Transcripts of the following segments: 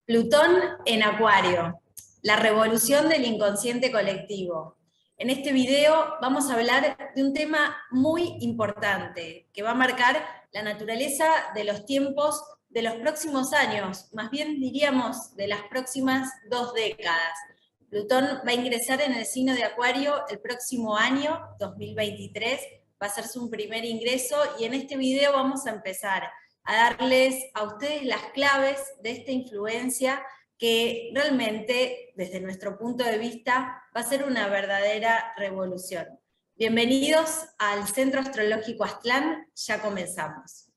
Plutón en Acuario, la revolución del inconsciente colectivo. En este video vamos a hablar de un tema muy importante que va a marcar la naturaleza de los tiempos de los próximos años, más bien diríamos de las próximas 2 décadas. Plutón va a ingresar en el signo de Acuario el próximo año, 2023, va a ser su primer ingreso y en este video vamos a empezar a darles a ustedes las claves de esta influencia que realmente, desde nuestro punto de vista, va a ser una verdadera revolución. Bienvenidos al Centro Astrológico Aztlán, ya comenzamos.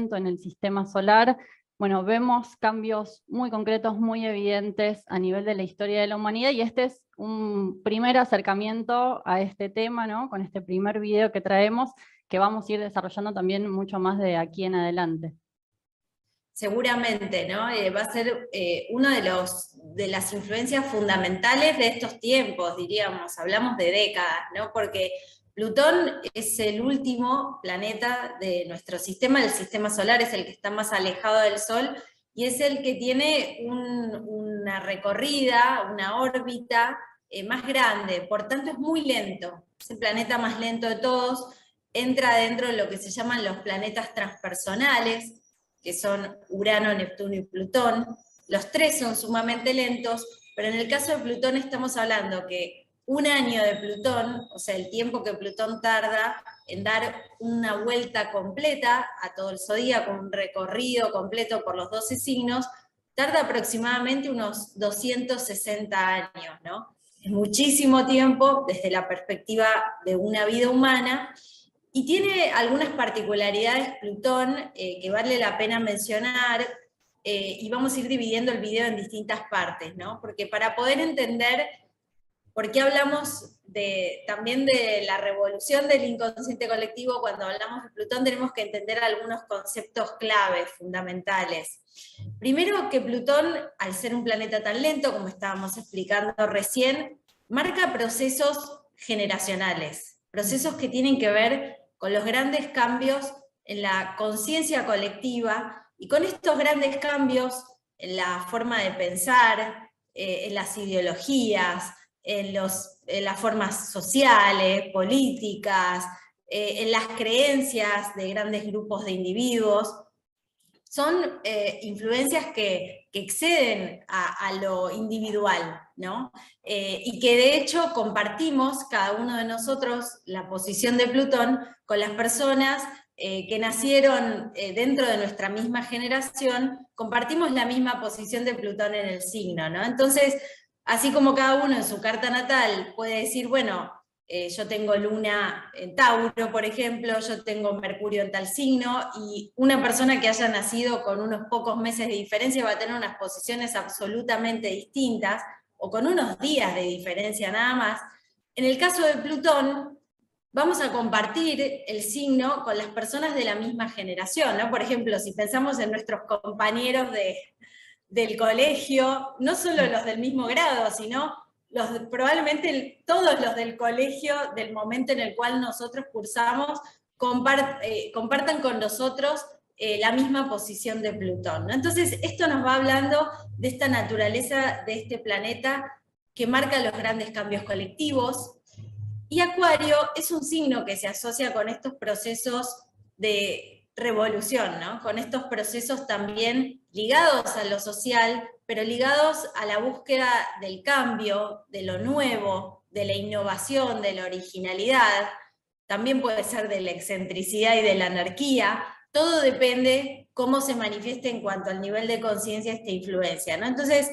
En el sistema solar, bueno, vemos cambios muy concretos, muy evidentes a nivel de la historia de la humanidad, y este es un primer acercamiento a este tema, ¿no? Con este primer video que traemos, que vamos a ir desarrollando también mucho más de aquí en adelante. Seguramente, ¿no? Va a ser uno de las influencias fundamentales de estos tiempos, diríamos, hablamos de décadas, ¿no? Porque Plutón es el último planeta de nuestro sistema, el sistema solar es el que está más alejado del Sol, y es el que tiene una recorrida, una órbita más grande, por tanto es muy lento, es el planeta más lento de todos, entra dentro de lo que se llaman los planetas transpersonales, que son Urano, Neptuno y Plutón. Los tres son sumamente lentos, pero en el caso de Plutón estamos hablando que un año de Plutón, o sea, el tiempo que Plutón tarda en dar una vuelta completa a todo el zodíaco, un recorrido completo por los 12 signos, tarda aproximadamente unos 260 años, ¿no? Es muchísimo tiempo desde la perspectiva de una vida humana. Y tiene algunas particularidades Plutón que vale la pena mencionar, y vamos a ir dividiendo el video en distintas partes, ¿no? Porque para poder entender por qué hablamos también de la revolución del inconsciente colectivo, cuando hablamos de Plutón tenemos que entender algunos conceptos claves, fundamentales. Primero que Plutón, al ser un planeta tan lento, como estábamos explicando recién, marca procesos generacionales, procesos que tienen que ver con los grandes cambios en la conciencia colectiva, y con estos grandes cambios en la forma de pensar, en las ideologías, en las formas sociales, políticas, en las creencias de grandes grupos de individuos. Son influencias que exceden a lo individual, ¿no? Y que de hecho compartimos cada uno de nosotros la posición de Plutón con las personas que nacieron dentro de nuestra misma generación, compartimos la misma posición de Plutón en el signo, ¿no? Entonces, así como cada uno en su carta natal puede decir, bueno, yo tengo Luna en Tauro, por ejemplo, yo tengo Mercurio en tal signo, y una persona que haya nacido con unos pocos meses de diferencia va a tener unas posiciones absolutamente distintas, o con unos días de diferencia nada más. En el caso de Plutón, vamos a compartir el signo con las personas de la misma generación, ¿no? Por ejemplo, si pensamos en nuestros compañeros del colegio, no solo los del mismo grado, sino probablemente todos los del colegio, del momento en el cual nosotros cursamos, compartan con nosotros la misma posición de Plutón, ¿no? Entonces, esto nos va hablando de esta naturaleza de este planeta que marca los grandes cambios colectivos, y Acuario es un signo que se asocia con estos procesos de revolución, ¿no? Con estos procesos también ligados a lo social, pero ligados a la búsqueda del cambio, de lo nuevo, de la innovación, de la originalidad, también puede ser de la excentricidad y de la anarquía. Todo depende cómo se manifieste en cuanto al nivel de conciencia esta influencia, ¿no? Entonces,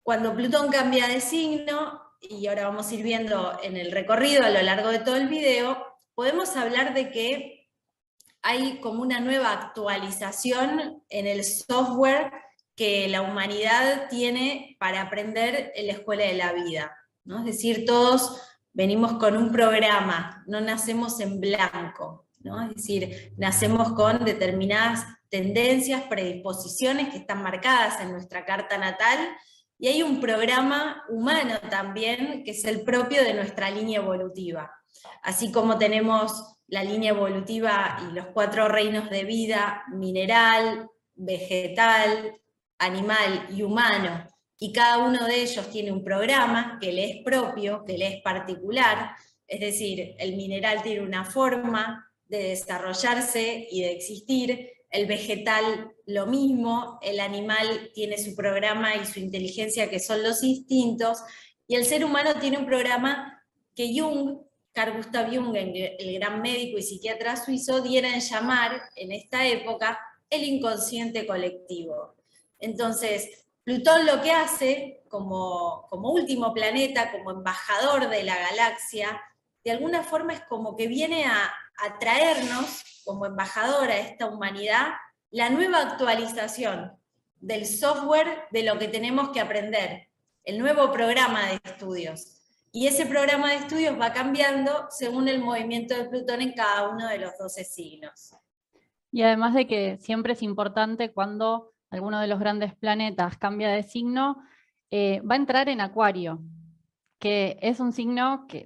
cuando Plutón cambia de signo, y ahora vamos a ir viendo en el recorrido a lo largo de todo el video, podemos hablar de que hay como una nueva actualización en el software que la humanidad tiene para aprender en la escuela de la vida, ¿no? Es decir, todos venimos con un programa, no nacemos en blanco, ¿no? Es decir, nacemos con determinadas tendencias, predisposiciones que están marcadas en nuestra carta natal, y hay un programa humano también, que es el propio de nuestra línea evolutiva. Así como tenemos la línea evolutiva y los 4 reinos de vida, mineral, vegetal, animal y humano, y cada uno de ellos tiene un programa que le es propio, que le es particular, es decir, el mineral tiene una forma de desarrollarse y de existir, el vegetal lo mismo, el animal tiene su programa y su inteligencia que son los instintos, y el ser humano tiene un programa que Carl Gustav Jung, el gran médico y psiquiatra suizo, diera en llamar en esta época el inconsciente colectivo. Entonces, Plutón lo que hace, como último planeta, como embajador de la galaxia, de alguna forma es como que viene a traernos, como embajador a esta humanidad, la nueva actualización del software de lo que tenemos que aprender, el nuevo programa de estudios. Y ese programa de estudios va cambiando según el movimiento de Plutón en cada uno de los 12 signos. Y además de que siempre es importante cuando alguno de los grandes planetas cambia de signo, va a entrar en Acuario, que es un signo que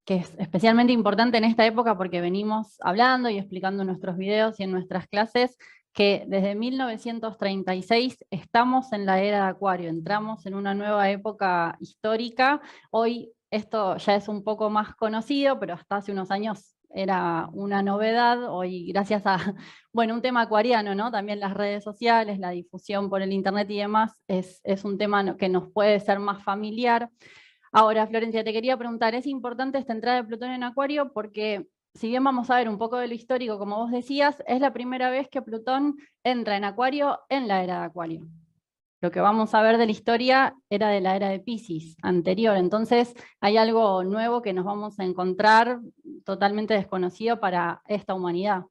es especialmente importante en esta época porque venimos hablando y explicando en nuestros videos y en nuestras clases que desde 1936 estamos en la era de Acuario, entramos en una nueva época histórica. Hoy esto ya es un poco más conocido, pero hasta hace unos años era una novedad. Hoy, gracias a un tema acuariano, ¿no? También las redes sociales, la difusión por el internet y demás, es un tema que nos puede ser más familiar. Ahora, Florencia, te quería preguntar, ¿es importante esta entrada de Plutón en Acuario? Porque si bien vamos a ver un poco de lo histórico, como vos decías, es la primera vez que Plutón entra en Acuario en la era de Acuario. Lo que vamos a ver de la historia era de la era de Piscis anterior, entonces hay algo nuevo que nos vamos a encontrar totalmente desconocido para esta humanidad.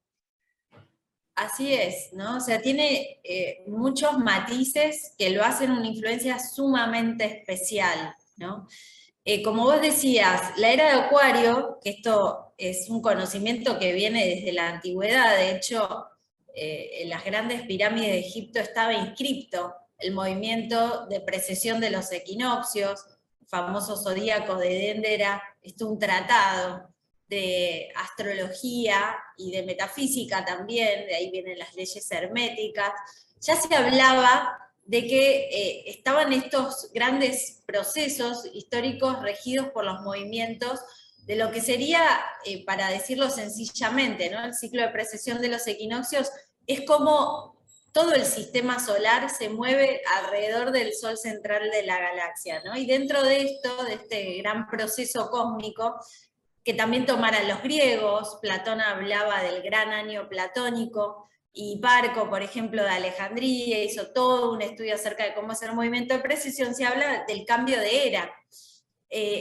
Así es, ¿no? O sea, tiene muchos matices que lo hacen una influencia sumamente especial, ¿no? Como vos decías, la era de Acuario, que esto es un conocimiento que viene desde la antigüedad, de hecho, en las grandes pirámides de Egipto estaba inscripto el movimiento de precesión de los equinoccios, el famoso zodíaco de Dendera, esto es un tratado de astrología y de metafísica también, de ahí vienen las leyes herméticas. Ya se hablaba de que estaban estos grandes procesos históricos regidos por los movimientos de lo que sería, para decirlo sencillamente, ¿no? El ciclo de precesión de los equinoccios es como todo el sistema solar se mueve alrededor del sol central de la galaxia, ¿no? Y dentro de esto, de este gran proceso cósmico, que también tomaran los griegos, Platón hablaba del gran año platónico, y Parco, por ejemplo, de Alejandría, hizo todo un estudio acerca de cómo es el movimiento de precesión, se habla del cambio de era.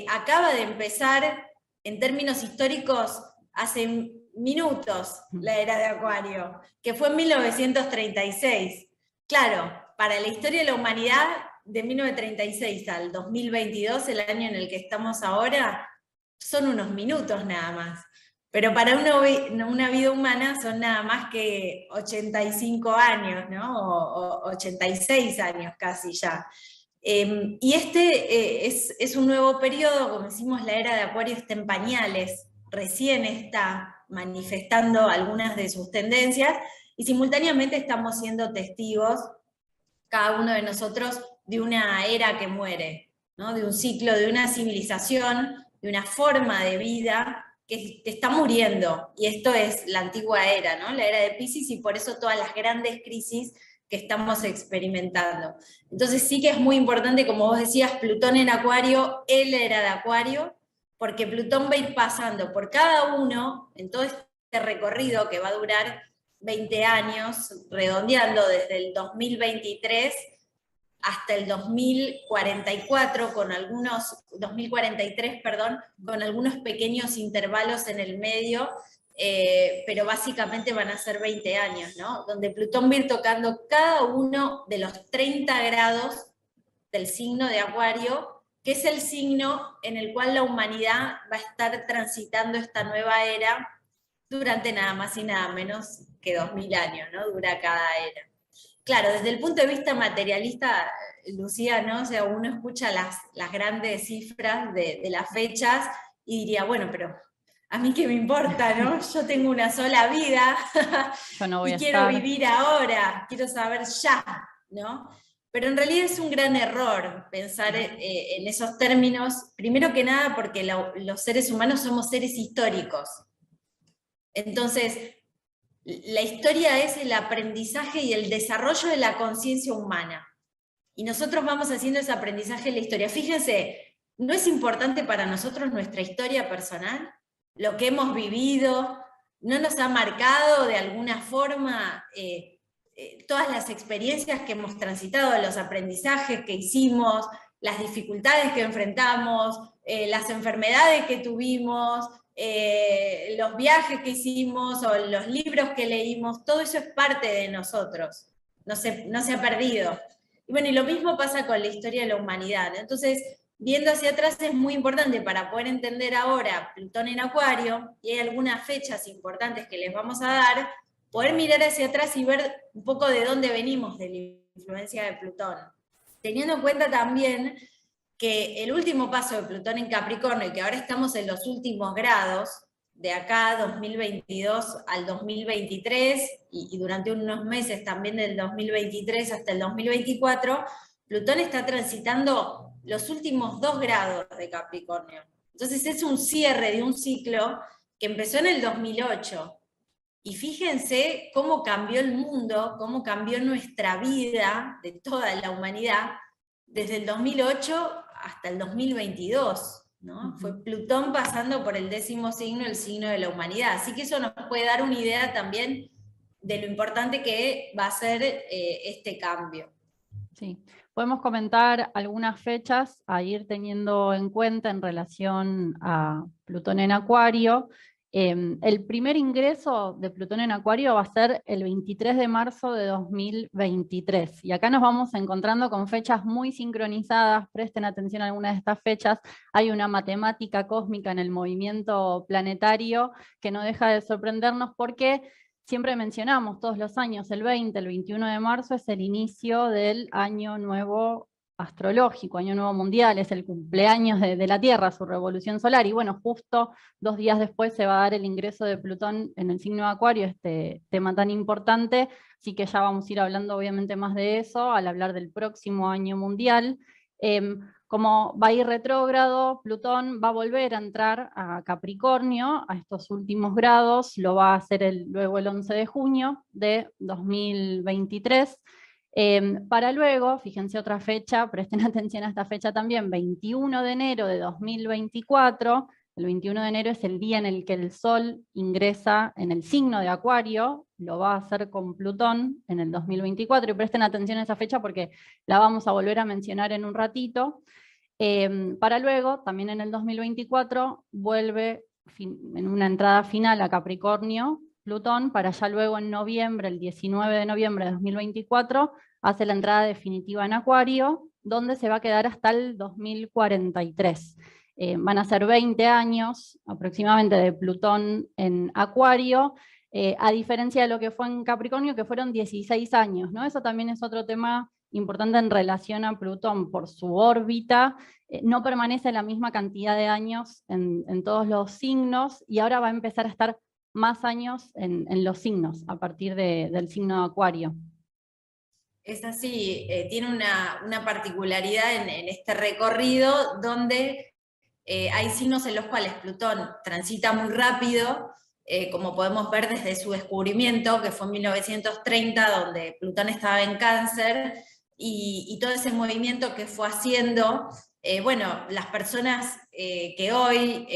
Acaba de empezar, en términos históricos, hace minutos, la era de Acuario, que fue en 1936. Claro, para la historia de la humanidad, de 1936 al 2022, el año en el que estamos ahora, son unos minutos nada más. Pero para una vida humana son nada más que 85 años, ¿no? O 86 años casi ya. Y este es un nuevo periodo, como decimos, la era de Acuario está en pañales, recién está manifestando algunas de sus tendencias, y simultáneamente estamos siendo testigos, cada uno de nosotros, de una era que muere, ¿no? De un ciclo, de una civilización, de una forma de vida que está muriendo, y esto es la antigua era, ¿no? La era de Piscis, y por eso todas las grandes crisis que estamos experimentando. Entonces sí que es muy importante, como vos decías, Plutón en Acuario, él era de Acuario, porque Plutón va a ir pasando por cada uno, en todo este recorrido que va a durar 20 años, redondeando desde el 2023 hasta el 2044, 2043, perdón, con algunos pequeños intervalos en el medio, pero básicamente van a ser 20 años, ¿no? Donde Plutón va a ir tocando cada uno de los 30 grados del signo de Acuario, que es el signo en el cual la humanidad va a estar transitando esta nueva era durante nada más y nada menos que 2000 años, ¿no? Dura cada era. claro, desde el punto de vista materialista, Lucía, ¿no? O sea, uno escucha las grandes cifras de las fechas y diría, bueno, pero a mí qué me importa, ¿no? Yo tengo una sola vida Yo no voy y a quiero estar. vivir ahora, quiero saber ya, ¿no? Pero en realidad es un gran error pensar en esos términos, primero que nada porque los seres humanos somos seres históricos. Entonces, la historia es el aprendizaje y el desarrollo de la conciencia humana. Y nosotros vamos haciendo ese aprendizaje en la historia. Fíjense, ¿no es importante para nosotros nuestra historia personal? Lo que hemos vivido, ¿no nos ha marcado de alguna forma todas las experiencias que hemos transitado, los aprendizajes que hicimos, las dificultades que enfrentamos, las enfermedades que tuvimos, los viajes que hicimos o los libros que leímos? Todo eso es parte de nosotros, no se ha perdido. Y bueno, y lo mismo pasa con la historia de la humanidad. Entonces, viendo hacia atrás es muy importante para poder entender ahora Plutón en Acuario, y hay algunas fechas importantes que les vamos a dar, poder mirar hacia atrás y ver un poco de dónde venimos de la influencia de Plutón. Teniendo en cuenta también que el último paso de Plutón en Capricornio, y que ahora estamos en los últimos grados, de acá 2022 al 2023, y durante unos meses también del 2023 hasta el 2024, Plutón está transitando los últimos 2 grados de Capricornio. Entonces es un cierre de un ciclo que empezó en el 2008. Y fíjense cómo cambió el mundo, cómo cambió nuestra vida de toda la humanidad desde el 2008 hasta el 2022. ¿no? Fue Plutón pasando por el 10º signo, el signo de la humanidad. Así que eso nos puede dar una idea también de lo importante que va a ser este cambio. Sí, podemos comentar algunas fechas a ir teniendo en cuenta en relación a Plutón en Acuario. El primer ingreso de Plutón en Acuario va a ser el 23 de marzo de 2023. Y acá nos vamos encontrando con fechas muy sincronizadas. Presten atención a algunas de estas fechas. Hay una matemática cósmica en el movimiento planetario que no deja de sorprendernos porque siempre mencionamos todos los años, el 20, el 21 de marzo es el inicio del año nuevo astrológico, año nuevo mundial, es el cumpleaños de la Tierra, su revolución solar, y bueno, justo 2 días después se va a dar el ingreso de Plutón en el signo de Acuario, este tema tan importante, así que ya vamos a ir hablando obviamente más de eso al hablar del próximo año mundial. Como va a ir retrógrado, Plutón va a volver a entrar a Capricornio, a estos últimos grados, lo va a hacer luego el 11 de junio de 2023, para luego, fíjense otra fecha, presten atención a esta fecha también, 21 de enero de 2024, el 21 de enero es el día en el que el Sol ingresa en el signo de Acuario, lo va a hacer con Plutón en el 2024, y presten atención a esa fecha porque la vamos a volver a mencionar en un ratito. Para luego, también en el 2024, vuelve en una entrada final a Capricornio, Plutón, para ya luego en noviembre, el 19 de noviembre de 2024, hace la entrada definitiva en Acuario, donde se va a quedar hasta el 2043. Van a ser 20 años aproximadamente de Plutón en Acuario, a diferencia de lo que fue en Capricornio, que fueron 16 años, ¿no? Eso también es otro tema importante en relación a Plutón, por su órbita, no permanece la misma cantidad de años en todos los signos, y ahora va a empezar a estar más años en los signos, a partir del signo de Acuario. Es así, tiene una particularidad en este recorrido donde hay signos en los cuales Plutón transita muy rápido, como podemos ver desde su descubrimiento, que fue en 1930, donde Plutón estaba en Cáncer, y todo ese movimiento que fue haciendo, bueno, las personas que hoy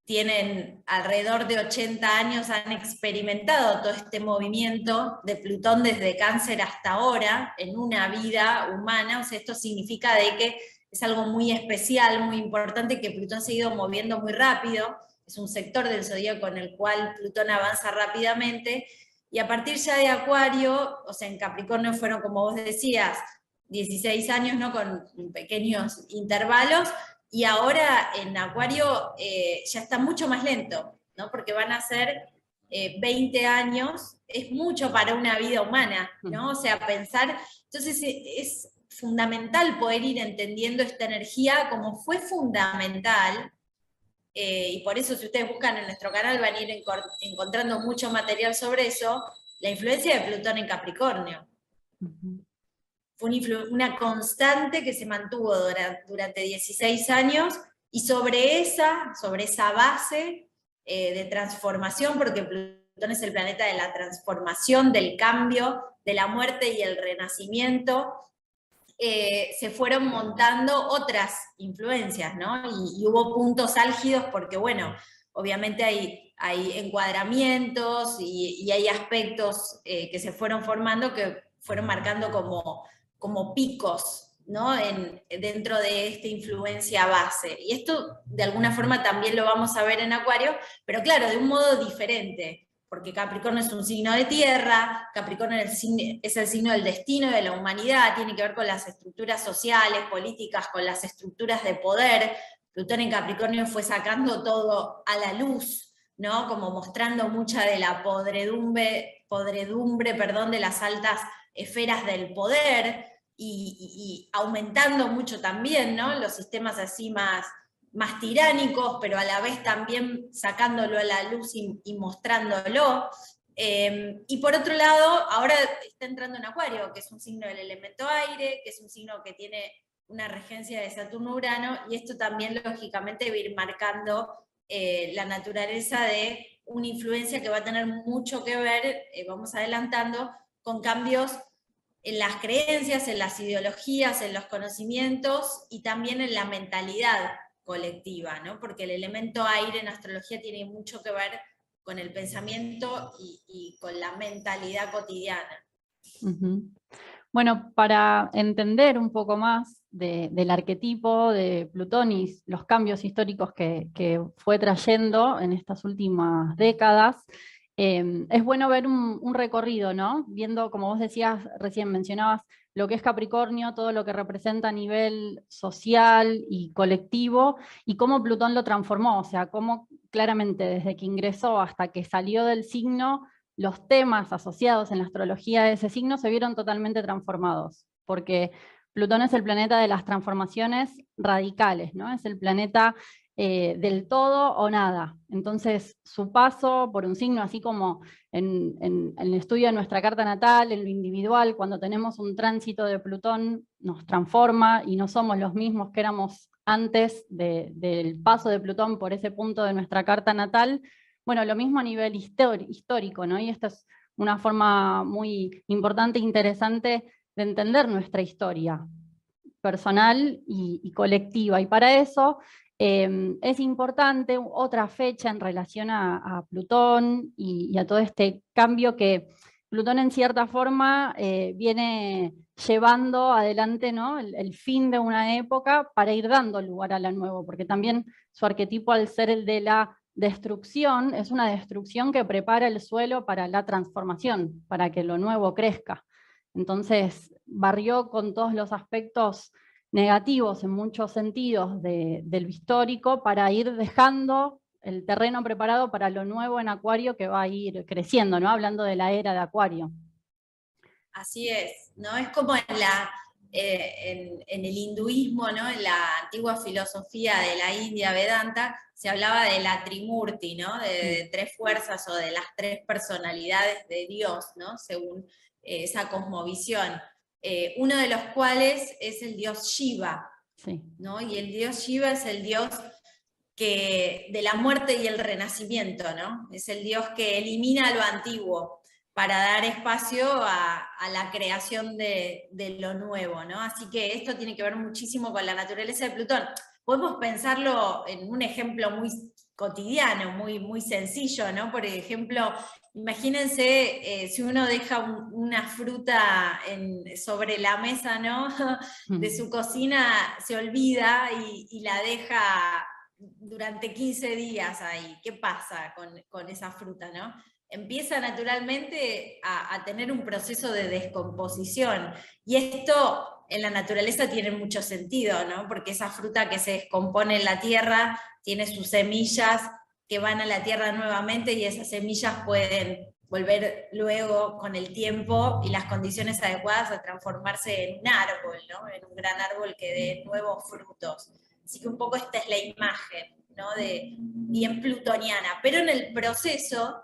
tienen alrededor de 80 años han experimentado todo este movimiento de Plutón desde Cáncer hasta ahora, en una vida humana. O sea, esto significa de que es algo muy especial, muy importante, que Plutón se ha ido moviendo muy rápido, es un sector del zodíaco con el cual Plutón avanza rápidamente, y a partir ya de Acuario, o sea, en Capricornio fueron, como vos decías, 16 años, ¿no? Con pequeños intervalos, y ahora en Acuario ya está mucho más lento, ¿no? Porque van a ser 20 años, es mucho para una vida humana, ¿no? O sea, pensar, entonces es fundamental poder ir entendiendo esta energía como fue fundamental, y por eso si ustedes buscan en nuestro canal van a ir encontrando mucho material sobre eso, la influencia de Plutón en Capricornio. Fue una constante que se mantuvo durante 16 años, y sobre esa base de transformación, porque Plutón es el planeta de la transformación, del cambio, de la muerte y el renacimiento, se fueron montando otras influencias, ¿no? Y hubo puntos álgidos porque, bueno, obviamente hay encuadramientos y hay aspectos que se fueron formando, que fueron marcando como picos, ¿no? Dentro de esta influencia base. Y esto de alguna forma también lo vamos a ver en Acuario, pero claro, de un modo diferente, porque Capricornio es un signo de tierra, Capricornio es el signo del destino de la humanidad, tiene que ver con las estructuras sociales, políticas, con las estructuras de poder. Plutón en Capricornio fue sacando todo a la luz, ¿no? Como mostrando mucha de la podredumbre, de las altas esferas del poder, y aumentando mucho también, ¿no? Los sistemas así más tiránicos, pero a la vez también sacándolo a la luz y mostrándolo. Y por otro lado, ahora está entrando en Acuario, que es un signo del elemento aire, que es un signo que tiene una regencia de Saturno-Urano, y esto también lógicamente va a ir marcando la naturaleza de una influencia que va a tener mucho que ver, vamos adelantando, con cambios en las creencias, en las ideologías, en los conocimientos y también en la mentalidad colectiva, ¿no? Porque el elemento aire en astrología tiene mucho que ver con el pensamiento y con la mentalidad cotidiana. Bueno, para entender un poco más del arquetipo de Plutón y los cambios históricos que fue trayendo en estas últimas décadas, es bueno ver un recorrido, ¿no? Viendo, como vos decías, recién mencionabas, lo que es Capricornio, todo lo que representa a nivel social y colectivo, y cómo Plutón lo transformó, o sea, cómo claramente desde que ingresó hasta que salió del signo, los temas asociados en la astrología de ese signo se vieron totalmente transformados, porque Plutón es el planeta de las transformaciones radicales, ¿no? Es el planeta del todo o nada. Entonces, su paso por un signo, así como en el estudio de nuestra carta natal, en lo individual, cuando tenemos un tránsito de Plutón, nos transforma y no somos los mismos que éramos antes del paso de Plutón por ese punto de nuestra carta natal. Bueno, lo mismo a nivel histórico, ¿no? Y esta es una forma muy importante e interesante de entender nuestra historia personal y colectiva. Y para eso es importante otra fecha en relación a Plutón y a todo este cambio que Plutón en cierta forma viene llevando adelante, ¿no? el fin de una época para ir dando lugar a la nueva, porque también su arquetipo, al ser el de la destrucción, es una destrucción que prepara el suelo para la transformación, para que lo nuevo crezca. Entonces barrió con todos los aspectos negativos en muchos sentidos del histórico para ir dejando el terreno preparado para lo nuevo en Acuario que va a ir creciendo, ¿no? Hablando de la era de Acuario. Así es, ¿no? Es como en el hinduismo, ¿no? En la antigua filosofía de la India Vedanta, se hablaba de la Trimurti, ¿no? De tres fuerzas o de las tres personalidades de Dios, ¿no? Según esa cosmovisión. Uno de los cuales es el dios Shiva, sí, ¿no? Y el dios Shiva es el dios de la muerte y el renacimiento, ¿no? Es el dios que elimina lo antiguo para dar espacio a la creación de lo nuevo, ¿no? Así que esto tiene que ver muchísimo con la naturaleza de Plutón. Podemos pensarlo en un ejemplo muy cotidiano, muy sencillo, ¿no? Por ejemplo, imagínense si uno deja una fruta sobre la mesa, ¿no? De su cocina, se olvida y la deja durante 15 días ahí. ¿Qué pasa con esa fruta, no? Empieza naturalmente a tener un proceso de descomposición. Y esto en la naturaleza tiene mucho sentido, ¿no? Porque esa fruta que se descompone en la tierra tiene sus semillas que van a la Tierra nuevamente y esas semillas pueden volver luego con el tiempo y las condiciones adecuadas a transformarse en un árbol, ¿no? En un gran árbol que dé nuevos frutos. Así que un poco esta es la imagen, ¿no? Bien plutoniana, pero en el proceso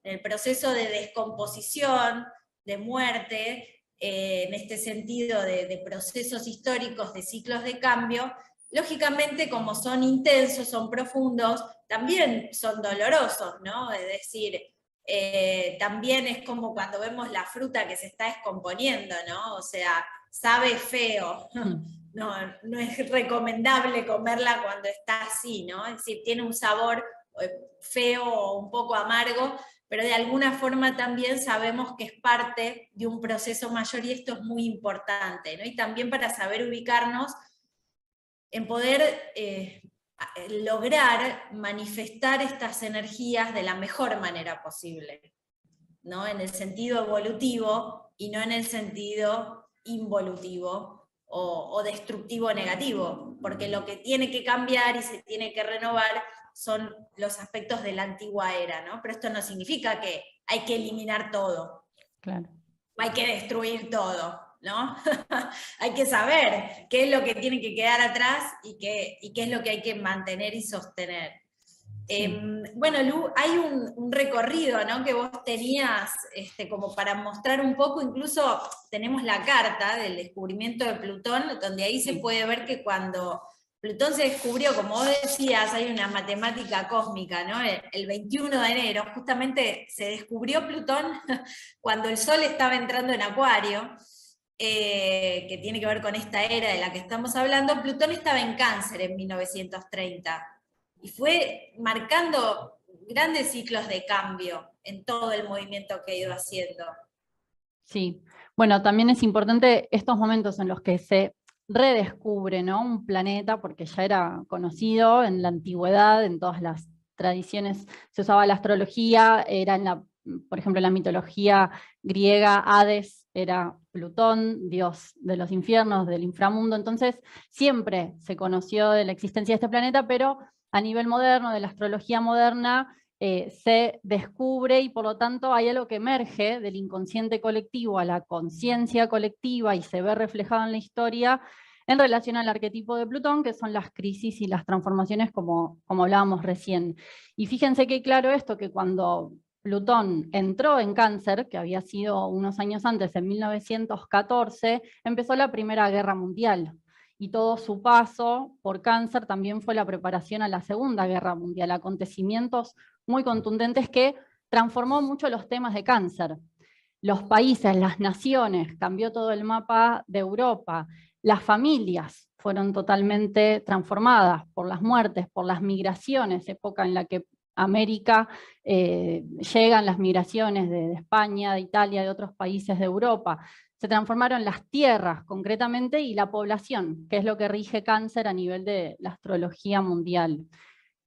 de descomposición, de muerte, en este sentido de procesos históricos, de ciclos de cambio, lógicamente como son intensos, son profundos, también son dolorosos, ¿no? Es decir, también es como cuando vemos la fruta que se está descomponiendo, ¿no? O sea, sabe feo. No es recomendable comerla cuando está así, ¿no? Es decir, tiene un sabor feo o un poco amargo, pero de alguna forma también sabemos que es parte de un proceso mayor y esto es muy importante, ¿no? Y también para saber ubicarnos en poder lograr manifestar estas energías de la mejor manera posible, ¿no? En el sentido evolutivo y no en el sentido involutivo o destructivo negativo, porque lo que tiene que cambiar y se tiene que renovar son los aspectos de la antigua era, ¿no? Pero esto no significa que hay que eliminar todo. Claro. Hay que destruir todo, ¿no? Hay que saber qué es lo que tiene que quedar atrás y qué es lo que hay que mantener y sostener. Sí. Bueno, Lu, hay un recorrido, ¿no? Que vos tenías como para mostrar un poco, incluso tenemos la carta del descubrimiento de Plutón, donde ahí se puede ver que cuando Plutón se descubrió, como vos decías, hay una matemática cósmica, ¿no? El 21 de enero, justamente se descubrió Plutón cuando el Sol estaba entrando en Acuario, que tiene que ver con esta era de la que estamos hablando. Plutón estaba en Cáncer en 1930, y fue marcando grandes ciclos de cambio en todo el movimiento que ha ido haciendo. Sí, bueno, también es importante estos momentos en los que se redescubre, ¿no?, un planeta, porque ya era conocido en la antigüedad, en todas las tradiciones se usaba la astrología, era por ejemplo, en la mitología griega, Hades era Plutón, dios de los infiernos, del inframundo, entonces siempre se conoció de la existencia de este planeta, pero a nivel moderno, de la astrología moderna, se descubre y por lo tanto hay algo que emerge del inconsciente colectivo a la conciencia colectiva y se ve reflejado en la historia en relación al arquetipo de Plutón, que son las crisis y las transformaciones como hablábamos recién. Y fíjense que claro esto, que cuando Plutón entró en Cáncer, que había sido unos años antes, en 1914, empezó la Primera Guerra Mundial. Y todo su paso por Cáncer también fue la preparación a la Segunda Guerra Mundial, acontecimientos muy contundentes que transformó mucho los temas de Cáncer. Los países, las naciones, cambió todo el mapa de Europa. Las familias fueron totalmente transformadas por las muertes, por las migraciones, época en la que América llegan las migraciones de España, de Italia, de otros países de Europa. Se transformaron las tierras concretamente y la población, que es lo que rige Cáncer a nivel de la astrología mundial.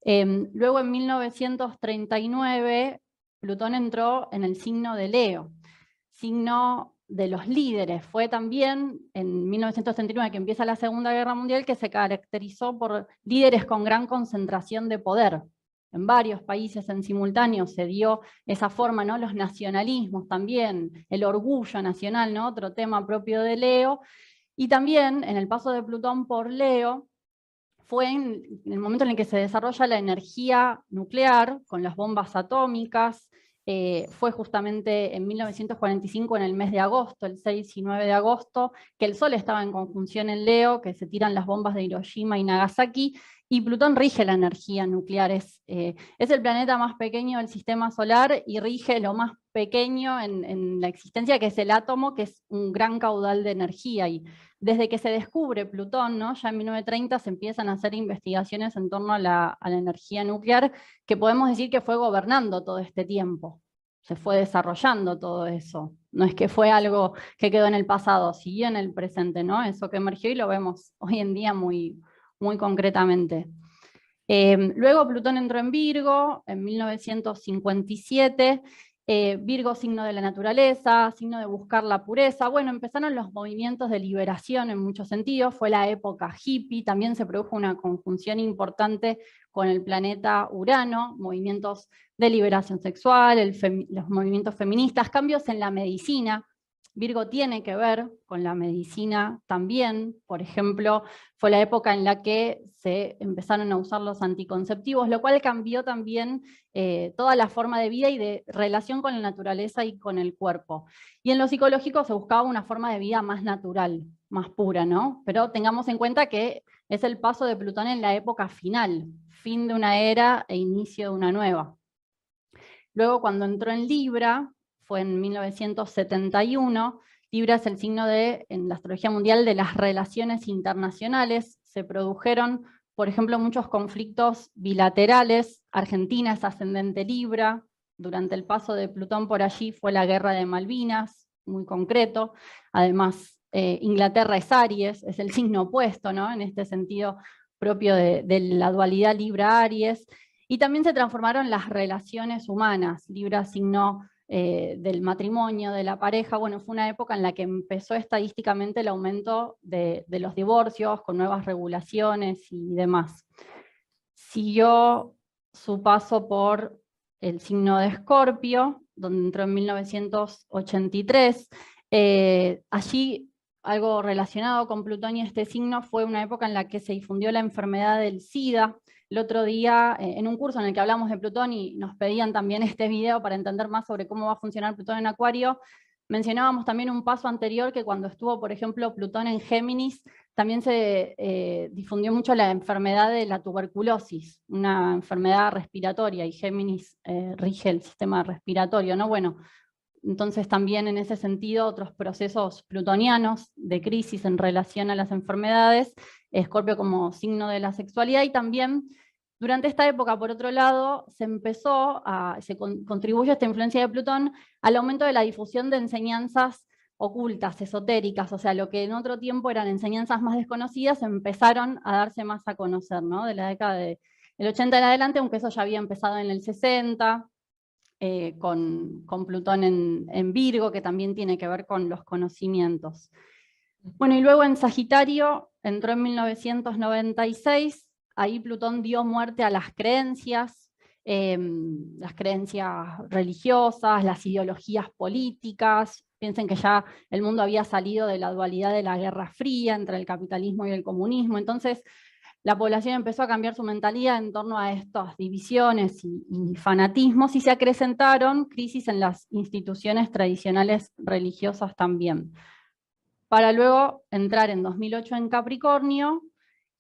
Luego en 1939 Plutón entró en el signo de Leo, signo de los líderes. Fue también en 1939 que empieza la Segunda Guerra Mundial, que se caracterizó por líderes con gran concentración de poder. En varios países en simultáneo se dio esa forma, ¿no? Los nacionalismos también, el orgullo nacional, ¿no?, otro tema propio de Leo. Y también en el paso de Plutón por Leo, fue en el momento en el que se desarrolla la energía nuclear con las bombas atómicas. Fue justamente en 1945, en el mes de agosto, el 6 y 9 de agosto, que el Sol estaba en conjunción en Leo, que se tiran las bombas de Hiroshima y Nagasaki, y Plutón rige la energía nuclear. Es el planeta más pequeño del sistema solar y rige lo más pequeño en la existencia, que es el átomo, que es un gran caudal de energía. Y desde que se descubre Plutón, ¿no?, ya en 1930 se empiezan a hacer investigaciones en torno a la energía nuclear, que podemos decir que fue gobernando todo este tiempo. Se fue desarrollando todo eso. No es que fue algo que quedó en el pasado, siguió en el presente, ¿no? Eso que emergió y lo vemos hoy en día muy, muy concretamente. Luego Plutón entró en Virgo en 1957 Virgo, signo de la naturaleza, signo de buscar la pureza. Bueno, empezaron los movimientos de liberación en muchos sentidos, fue la época hippie, también se produjo una conjunción importante con el planeta Urano, movimientos de liberación sexual, los movimientos feministas, cambios en la medicina. Virgo tiene que ver con la medicina también, por ejemplo, fue la época en la que se empezaron a usar los anticonceptivos, lo cual cambió también toda la forma de vida y de relación con la naturaleza y con el cuerpo. Y en lo psicológico se buscaba una forma de vida más natural, más pura, ¿no? Pero tengamos en cuenta que es el paso de Plutón en la época final, fin de una era e inicio de una nueva. Luego, cuando entró en Libra, fue en 1971, Libra es el signo en la astrología mundial de las relaciones internacionales. Se produjeron, por ejemplo, muchos conflictos bilaterales. Argentina es ascendente Libra. Durante el paso de Plutón por allí fue la guerra de Malvinas, muy concreto. Además, Inglaterra es Aries, es el signo opuesto, ¿no? En este sentido propio de la dualidad Libra-Aries. Y también se transformaron las relaciones humanas. Libra signo del matrimonio, de la pareja. Bueno, fue una época en la que empezó estadísticamente el aumento de los divorcios, con nuevas regulaciones y demás. Siguió su paso por el signo de Escorpio, donde entró en 1983. Allí, algo relacionado con Plutón y este signo, fue una época en la que se difundió la enfermedad del SIDA. El otro día, en un curso en el que hablamos de Plutón y nos pedían también este video para entender más sobre cómo va a funcionar Plutón en Acuario, mencionábamos también un paso anterior, que cuando estuvo, por ejemplo, Plutón en Géminis, también se difundió mucho la enfermedad de la tuberculosis, una enfermedad respiratoria, y Géminis rige el sistema respiratorio, ¿no? Bueno, entonces también en ese sentido otros procesos plutonianos de crisis en relación a las enfermedades, Escorpio como signo de la sexualidad, y también durante esta época, por otro lado, se contribuye esta influencia de Plutón al aumento de la difusión de enseñanzas ocultas, esotéricas, o sea, lo que en otro tiempo eran enseñanzas más desconocidas, empezaron a darse más a conocer, ¿no? De la década del 80 en adelante, aunque eso ya había empezado en el 60, con Plutón en Virgo, que también tiene que ver con los conocimientos. Bueno, y luego en Sagitario entró en 1996, ahí Plutón dio muerte a las creencias religiosas, las ideologías políticas. Piensen que ya el mundo había salido de la dualidad de la Guerra Fría entre el capitalismo y el comunismo, entonces la población empezó a cambiar su mentalidad en torno a estas divisiones y fanatismos, y se acrecentaron crisis en las instituciones tradicionales religiosas también. Para luego entrar en 2008 en Capricornio,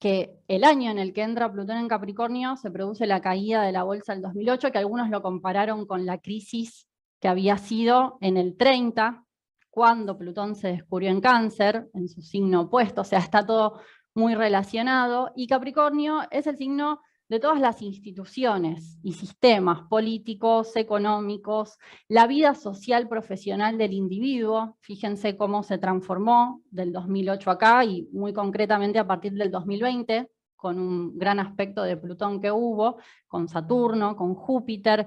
que el año en el que entra Plutón en Capricornio se produce la caída de la bolsa del 2008, que algunos lo compararon con la crisis que había sido en el 30, cuando Plutón se descubrió en Cáncer, en su signo opuesto, o sea, está todo muy relacionado, y Capricornio es el signo de todas las instituciones y sistemas políticos, económicos, la vida social profesional del individuo. Fíjense cómo se transformó del 2008 acá y muy concretamente a partir del 2020, con un gran aspecto de Plutón que hubo, con Saturno, con Júpiter.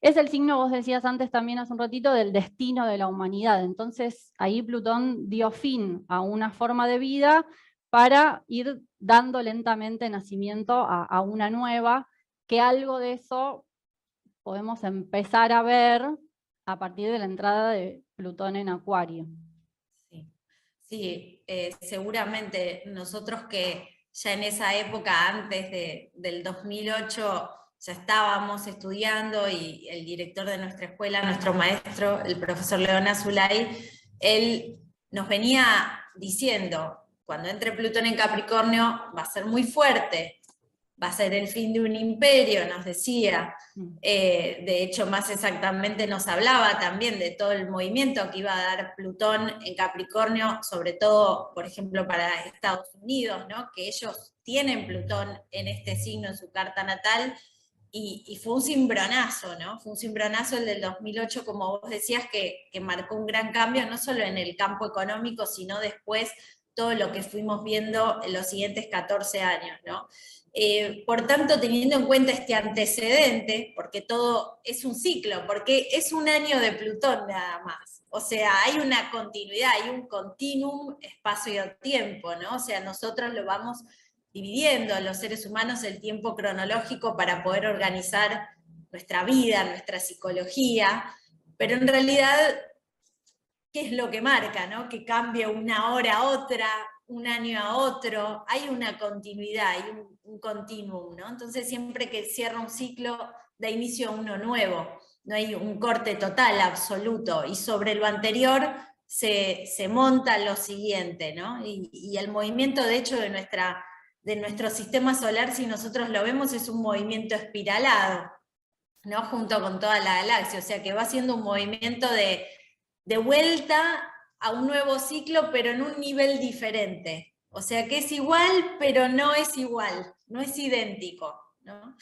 Es el signo, vos decías antes también hace un ratito, del destino de la humanidad. Entonces ahí Plutón dio fin a una forma de vida para ir dando lentamente nacimiento a una nueva, que algo de eso podemos empezar a ver a partir de la entrada de Plutón en Acuario. Sí, seguramente nosotros que ya en esa época, antes del 2008, ya estábamos estudiando, y el director de nuestra escuela, nuestro maestro, el profesor León Azulay, él nos venía diciendo: cuando entre Plutón en Capricornio va a ser muy fuerte, va a ser el fin de un imperio, nos decía. De hecho, más exactamente nos hablaba también de todo el movimiento que iba a dar Plutón en Capricornio, sobre todo, por ejemplo, para Estados Unidos, ¿no? Que ellos tienen Plutón en este signo en su carta natal, y fue un cimbronazo, ¿no? Fue un cimbronazo el del 2008, como vos decías, que marcó un gran cambio, no solo en el campo económico, sino después todo lo que fuimos viendo en los siguientes 14 años, ¿no? Por tanto, teniendo en cuenta este antecedente, porque todo es un ciclo, porque es un año de Plutón nada más. O sea, hay una continuidad, hay un continuum espacio-tiempo, ¿no? O sea, nosotros lo vamos dividiendo, los seres humanos, el tiempo cronológico para poder organizar nuestra vida, nuestra psicología, pero en realidad, ¿qué es lo que marca, no? Que cambie una hora a otra, un año a otro, hay una continuidad, hay un continuum, ¿no? Entonces siempre que cierra un ciclo, da inicio a uno nuevo, no hay un corte total, absoluto, y sobre lo anterior se monta lo siguiente, ¿no? Y el movimiento, de hecho, de nuestro sistema solar, si nosotros lo vemos, es un movimiento espiralado, ¿no? Junto con toda la galaxia, o sea que va siendo un movimiento de vuelta a un nuevo ciclo, pero en un nivel diferente. O sea que es igual, pero no es igual, no es idéntico, ¿no?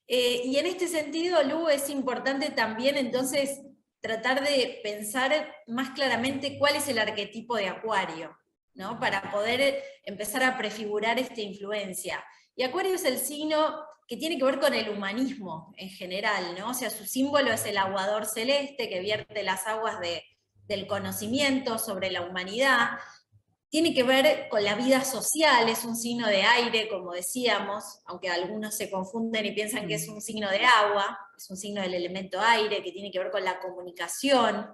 Y en este sentido, Lu, es importante también entonces tratar de pensar más claramente cuál es el arquetipo de Acuario, ¿no? Para poder empezar a prefigurar esta influencia. Y Acuario es el signo que tiene que ver con el humanismo en general, ¿no? O sea, su símbolo es el aguador celeste que vierte las aguas del conocimiento sobre la humanidad. Tiene que ver con la vida social, es un signo de aire, como decíamos, aunque algunos se confunden y piensan que es un signo de agua, es un signo del elemento aire, que tiene que ver con la comunicación,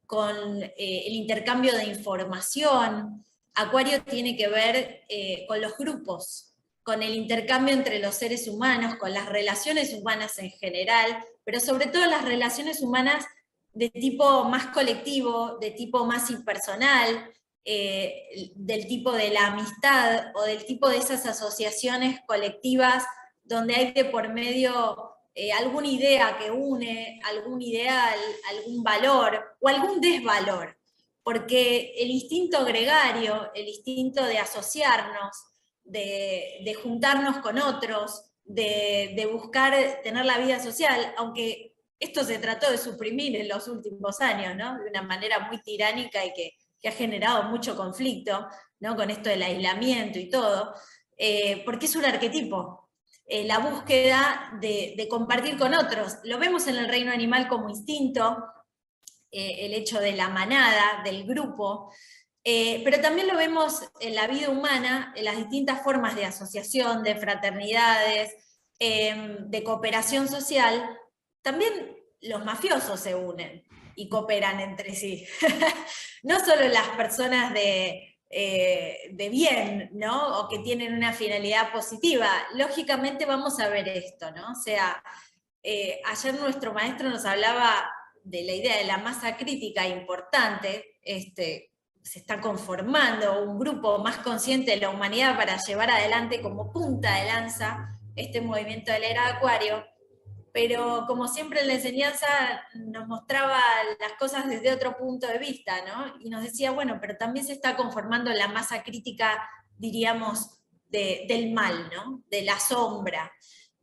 con el intercambio de información. Acuario tiene que ver con los grupos, con el intercambio entre los seres humanos, con las relaciones humanas en general, pero sobre todo las relaciones humanas de tipo más colectivo, de tipo más impersonal, del tipo de la amistad o del tipo de esas asociaciones colectivas donde hay de por medio alguna idea que une, algún ideal, algún valor o algún desvalor. Porque el instinto gregario, el instinto de asociarnos, de juntarnos con otros, de buscar tener la vida social, aunque esto se trató de suprimir en los últimos años, ¿no? De una manera muy tiránica y que ha generado mucho conflicto, ¿no? Con esto del aislamiento y todo, porque es un arquetipo, la búsqueda de compartir con otros. Lo vemos en el reino animal como instinto, el hecho de la manada, del grupo, pero también lo vemos en la vida humana, en las distintas formas de asociación, de fraternidades, de cooperación social. También los mafiosos se unen y cooperan entre sí. No solo las personas de bien, ¿no? O que tienen una finalidad positiva. Lógicamente vamos a ver esto, ¿no? O sea, ayer nuestro maestro nos hablaba de la idea de la masa crítica importante, se está conformando un grupo más consciente de la humanidad para llevar adelante como punta de lanza este movimiento de la era de Acuario, pero como siempre en la enseñanza nos mostraba las cosas desde otro punto de vista, ¿no? Y nos decía, bueno, pero también se está conformando la masa crítica, diríamos, del mal, ¿no? De la sombra.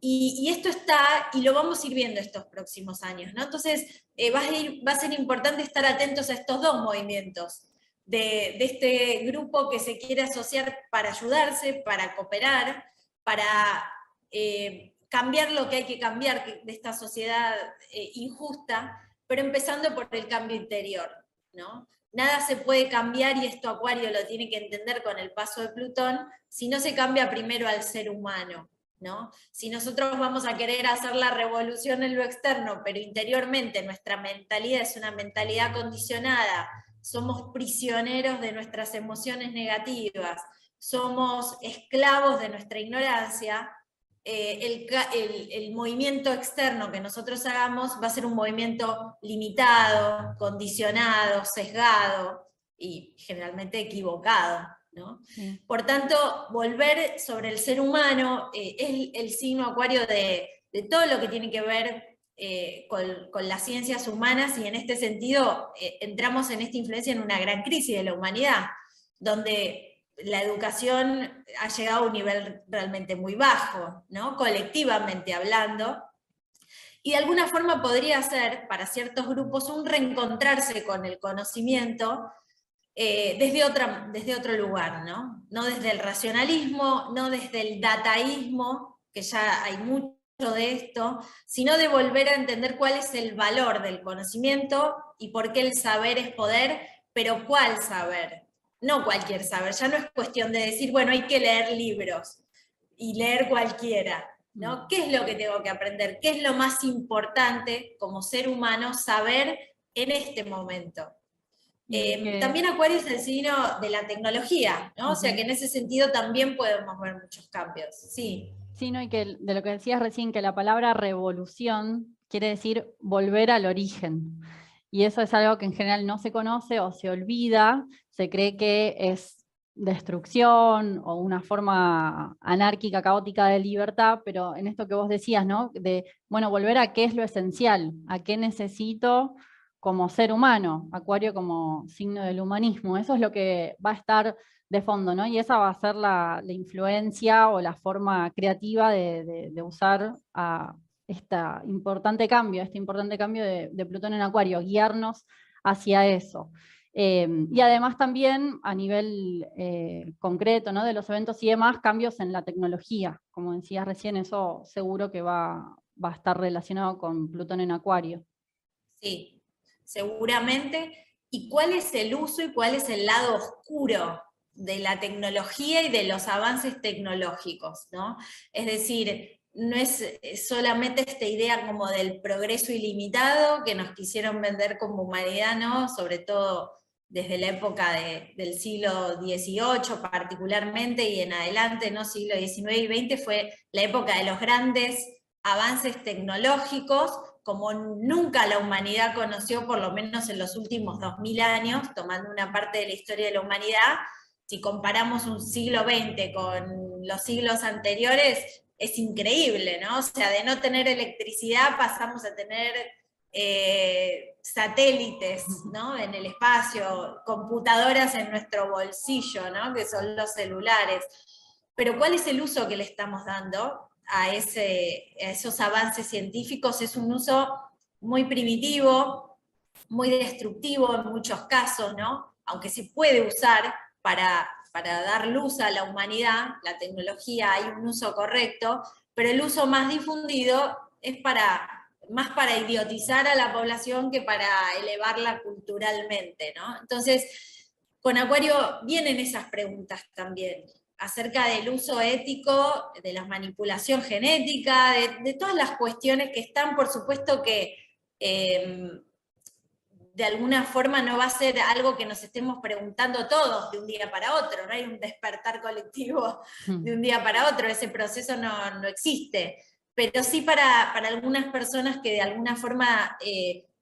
Y esto está, y lo vamos a ir viendo estos próximos años, ¿no? Entonces va a ser importante estar atentos a estos dos movimientos, de este grupo que se quiere asociar para ayudarse, para cooperar, para cambiar lo que hay que cambiar de esta sociedad injusta, pero empezando por el cambio interior, ¿no? Nada se puede cambiar, y esto Acuario lo tiene que entender con el paso de Plutón, si no se cambia primero al ser humano, ¿no? Si nosotros vamos a querer hacer la revolución en lo externo, pero interiormente nuestra mentalidad es una mentalidad condicionada, somos prisioneros de nuestras emociones negativas, somos esclavos de nuestra ignorancia, el movimiento externo que nosotros hagamos va a ser un movimiento limitado, condicionado, sesgado y generalmente equivocado, ¿no? Sí. Por tanto, volver sobre el ser humano es el signo Acuario de todo lo que tiene que ver con las ciencias humanas, y en este sentido entramos en esta influencia en una gran crisis de la humanidad, donde la educación ha llegado a un nivel realmente muy bajo, ¿no? Colectivamente hablando, y de alguna forma podría ser, para ciertos grupos, un reencontrarse con el conocimiento, desde otro lugar, ¿no? No desde el racionalismo, no desde el dataísmo, que ya hay mucho de esto, sino de volver a entender cuál es el valor del conocimiento y por qué el saber es poder, pero cuál saber, no cualquier saber. Ya no es cuestión de decir, bueno, hay que leer libros y leer cualquiera, ¿no? ¿Qué es lo que tengo que aprender? ¿Qué es lo más importante como ser humano saber en este momento? También Acuario es el signo de la tecnología, ¿no? O sea que en ese sentido también podemos ver muchos cambios, sí. Sí, ¿no? Y que de lo que decías recién, que la palabra revolución quiere decir volver al origen. Y eso es algo que en general no se conoce o se olvida, se cree que es destrucción o una forma anárquica, caótica de libertad, pero en esto que vos decías, ¿no? De, bueno, volver a qué es lo esencial, a qué necesito como ser humano, Acuario como signo del humanismo. Eso es lo que va a estar de fondo, ¿no? Y esa va a ser la influencia o la forma creativa de usar a este importante cambio de Plutón en Acuario, guiarnos hacia eso. Y además también a nivel concreto, ¿no? De los eventos y demás, cambios en la tecnología. Como decías recién, eso seguro que va a estar relacionado con Plutón en Acuario. Sí, seguramente. ¿Y cuál es el uso y cuál es el lado oscuro de la tecnología y de los avances tecnológicos, ¿no? Es decir, no es solamente esta idea como del progreso ilimitado que nos quisieron vender como humanidad, ¿no? Sobre todo desde la época del siglo XVIII particularmente y en adelante, ¿no? Siglo XIX y XX fue la época de los grandes avances tecnológicos como nunca la humanidad conoció, por lo menos en los últimos 2000 años, tomando una parte de la historia de la humanidad. Si comparamos un siglo XX con los siglos anteriores, es increíble, ¿no? O sea, de no tener electricidad pasamos a tener satélites, ¿no? En el espacio, computadoras en nuestro bolsillo, ¿no? Que son los celulares. Pero ¿cuál es el uso que le estamos dando a esos avances científicos? Es un uso muy primitivo, muy destructivo en muchos casos, ¿no? Aunque se puede usar para dar luz a la humanidad, la tecnología, hay un uso correcto, pero el uso más difundido es más para idiotizar a la población que para elevarla culturalmente, ¿no? Entonces, con Acuario vienen esas preguntas también, acerca del uso ético, de la manipulación genética, de todas las cuestiones que están, por supuesto que de alguna forma no va a ser algo que nos estemos preguntando todos de un día para otro, no hay un despertar colectivo de un día para otro, ese proceso no existe, pero sí para algunas personas que de alguna forma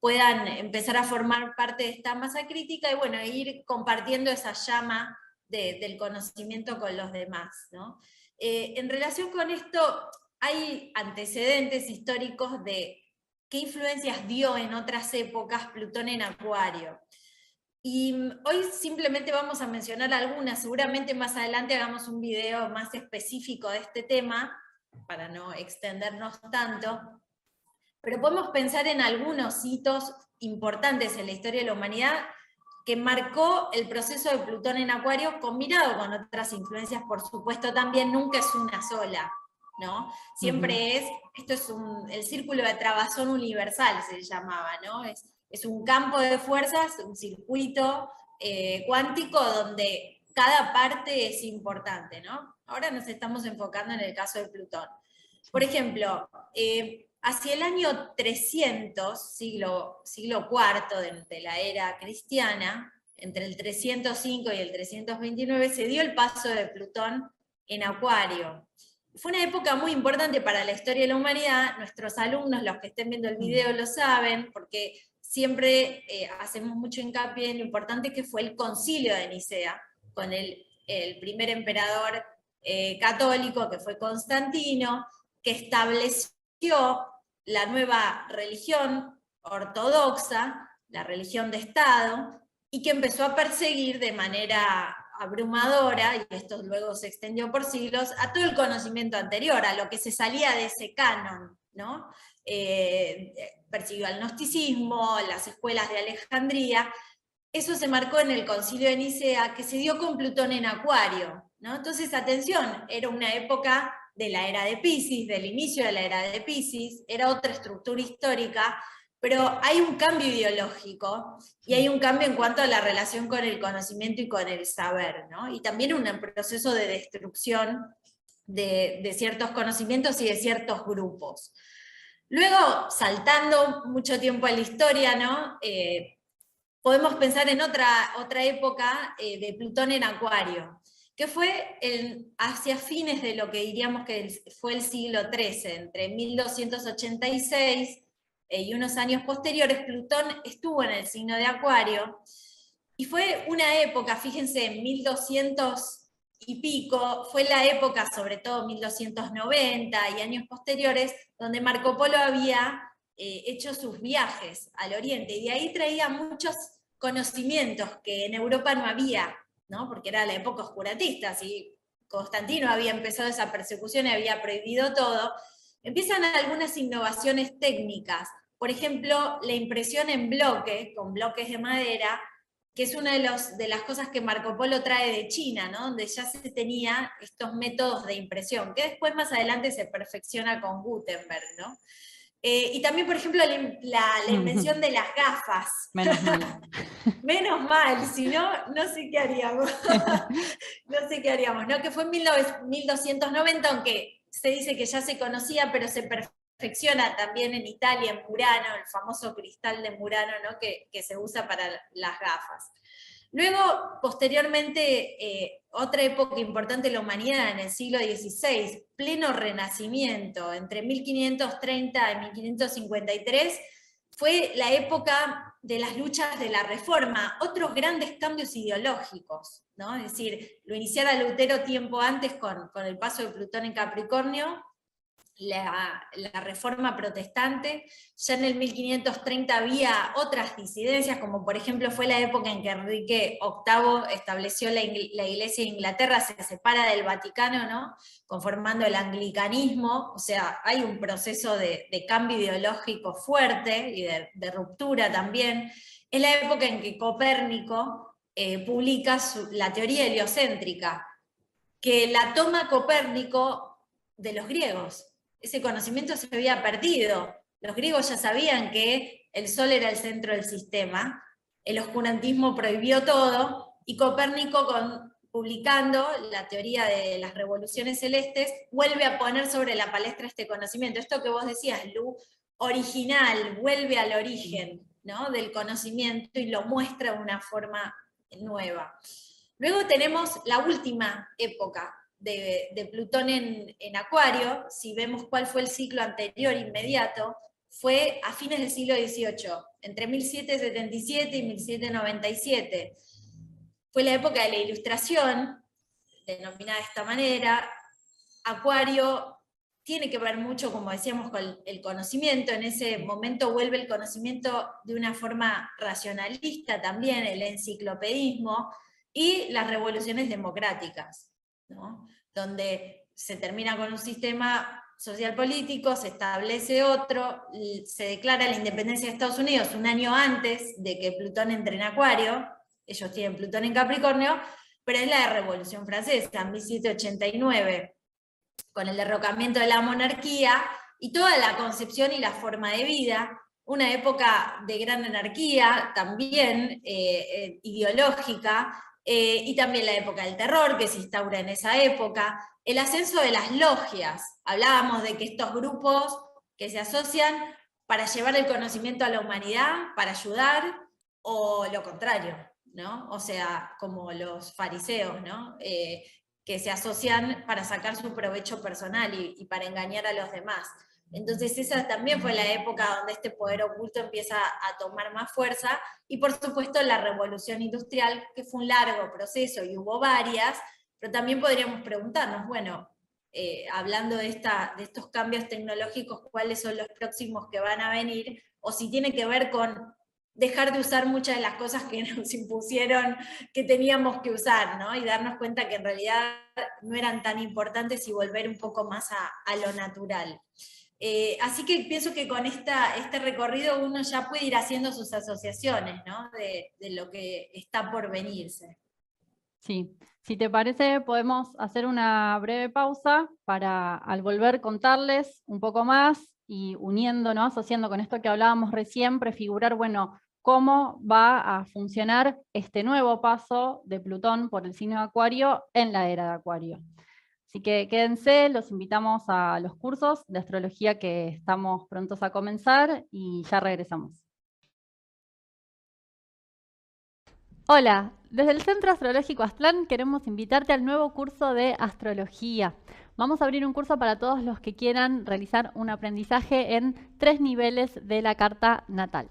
puedan empezar a formar parte de esta masa crítica y bueno, ir compartiendo esa llama del conocimiento con los demás, ¿no? En relación con esto, hay antecedentes históricos de qué influencias dio en otras épocas Plutón en Acuario. Y hoy simplemente vamos a mencionar algunas, seguramente más adelante hagamos un video más específico de este tema, para no extendernos tanto, pero podemos pensar en algunos hitos importantes en la historia de la humanidad que marcó el proceso de Plutón en Acuario, combinado con otras influencias, por supuesto, también nunca es una sola, ¿no? Siempre esto es el círculo de trabazón universal, se llamaba, ¿no? Es un campo de fuerzas, un circuito cuántico donde cada parte es importante, ¿no? Ahora nos estamos enfocando en el caso de Plutón. Por ejemplo, hacia el año 300, siglo IV de la era cristiana, entre el 305 y el 329, se dio el paso de Plutón en Acuario. Fue una época muy importante para la historia de la humanidad. Nuestros alumnos, los que estén viendo el video, lo saben, porque siempre hacemos mucho hincapié en lo importante que fue el concilio de Nicea, con el primer emperador católico, que fue Constantino, que estableció la nueva religión ortodoxa, la religión de Estado, y que empezó a perseguir de manera abrumadora, y esto luego se extendió por siglos, a todo el conocimiento anterior, a lo que se salía de ese canon, ¿no? Persiguió al gnosticismo, las escuelas de Alejandría, eso se marcó en el Concilio de Nicea, que se dio con Plutón en Acuario, ¿no? Entonces, atención, era una época de la era de Piscis, del inicio de la era de Piscis, era otra estructura histórica, pero hay un cambio ideológico y hay un cambio en cuanto a la relación con el conocimiento y con el saber, ¿no? Y también un proceso de destrucción de ciertos conocimientos y de ciertos grupos. Luego, saltando mucho tiempo a la historia, ¿no? Podemos pensar en otra época de Plutón en Acuario, que fue hacia fines de lo que diríamos que fue el siglo XIII, entre 1286 y unos años posteriores. Plutón estuvo en el signo de Acuario, y fue una época, fíjense, en 1200 y pico, fue la época, sobre todo 1290 y años posteriores, donde Marco Polo había hecho sus viajes al Oriente, y de ahí traía muchos conocimientos que en Europa no había, ¿no? Porque era la época oscurantista, si Constantino había empezado esa persecución y había prohibido todo, empiezan algunas innovaciones técnicas, por ejemplo, la impresión en bloque, con bloques de madera, que es una de las cosas que Marco Polo trae de China, ¿no? Donde ya se tenía estos métodos de impresión, que después más adelante se perfecciona con Gutenberg, ¿no? Y también, por ejemplo, la invención de las gafas. Menos mal. Menos mal, si no, no sé qué haríamos. No sé qué haríamos, ¿no? Que fue en 1290, aunque se dice que ya se conocía, pero se perfecciona también en Italia, en Murano, el famoso cristal de Murano, ¿no? Que se usa para las gafas. Luego, posteriormente, otra época importante de la humanidad, en el siglo XVI, pleno renacimiento, entre 1530 y 1553, fue la época de las luchas de la Reforma, otros grandes cambios ideológicos, ¿no? Es decir, lo iniciara Lutero tiempo antes con el paso de Plutón en Capricornio, la Reforma protestante. Ya en el 1530 había otras disidencias, como por ejemplo fue la época en que Enrique VIII estableció la Iglesia de Inglaterra, se separa del Vaticano, ¿no? Conformando el anglicanismo. O sea, hay un proceso de cambio ideológico fuerte y de ruptura también. Es la época en que Copérnico publica la teoría heliocéntrica, que la toma Copérnico de los griegos. Ese conocimiento se había perdido. Los griegos ya sabían que el Sol era el centro del sistema, el oscurantismo prohibió todo, y Copérnico, publicando la teoría de las revoluciones celestes, vuelve a poner sobre la palestra este conocimiento. Esto que vos decías, Lu, original, vuelve al origen, ¿no? Del conocimiento y lo muestra de una forma nueva. Luego tenemos la última época de Plutón en Acuario. Si vemos cuál fue el ciclo anterior inmediato, fue a fines del siglo XVIII, entre 1777 y 1797. Fue la época de la Ilustración, denominada de esta manera. Acuario tiene que ver mucho, como decíamos, con el conocimiento. En ese momento vuelve el conocimiento de una forma racionalista también, el enciclopedismo, y las revoluciones democráticas, ¿no? Donde se termina con un sistema social político, se establece otro, se declara la independencia de Estados Unidos un año antes de que Plutón entre en Acuario. Ellos tienen Plutón en Capricornio, pero es la Revolución Francesa, en 1789, con el derrocamiento de la monarquía y toda la concepción y la forma de vida. Una época de gran anarquía, también ideológica, y también la época del terror, que se instaura en esa época, el ascenso de las logias. Hablábamos de que estos grupos que se asocian para llevar el conocimiento a la humanidad, para ayudar, o lo contrario, ¿no? O sea, como los fariseos, ¿no? Que se asocian para sacar su provecho personal y para engañar a los demás. Entonces esa también fue la época donde este poder oculto empieza a tomar más fuerza, y por supuesto la revolución industrial, que fue un largo proceso y hubo varias, pero también podríamos preguntarnos, bueno, hablando de estos cambios tecnológicos, ¿cuáles son los próximos que van a venir? O si tiene que ver con dejar de usar muchas de las cosas que nos impusieron que teníamos que usar, ¿no? Y darnos cuenta que en realidad no eran tan importantes y volver un poco más a lo natural. Así que pienso que con este recorrido uno ya puede ir haciendo sus asociaciones, ¿no? De lo que está por venirse. Sí, si te parece podemos hacer una breve pausa para al volver contarles un poco más y uniendo, ¿no? Asociando con esto que hablábamos recién, prefigurar, bueno, cómo va a funcionar este nuevo paso de Plutón por el signo de Acuario en la era de Acuario. Así que quédense, los invitamos a los cursos de astrología que estamos prontos a comenzar y ya regresamos. Hola, desde el Centro Astrológico Aztlán queremos invitarte al nuevo curso de astrología. Vamos a abrir un curso para todos los que quieran realizar un aprendizaje en 3 niveles de la carta natal.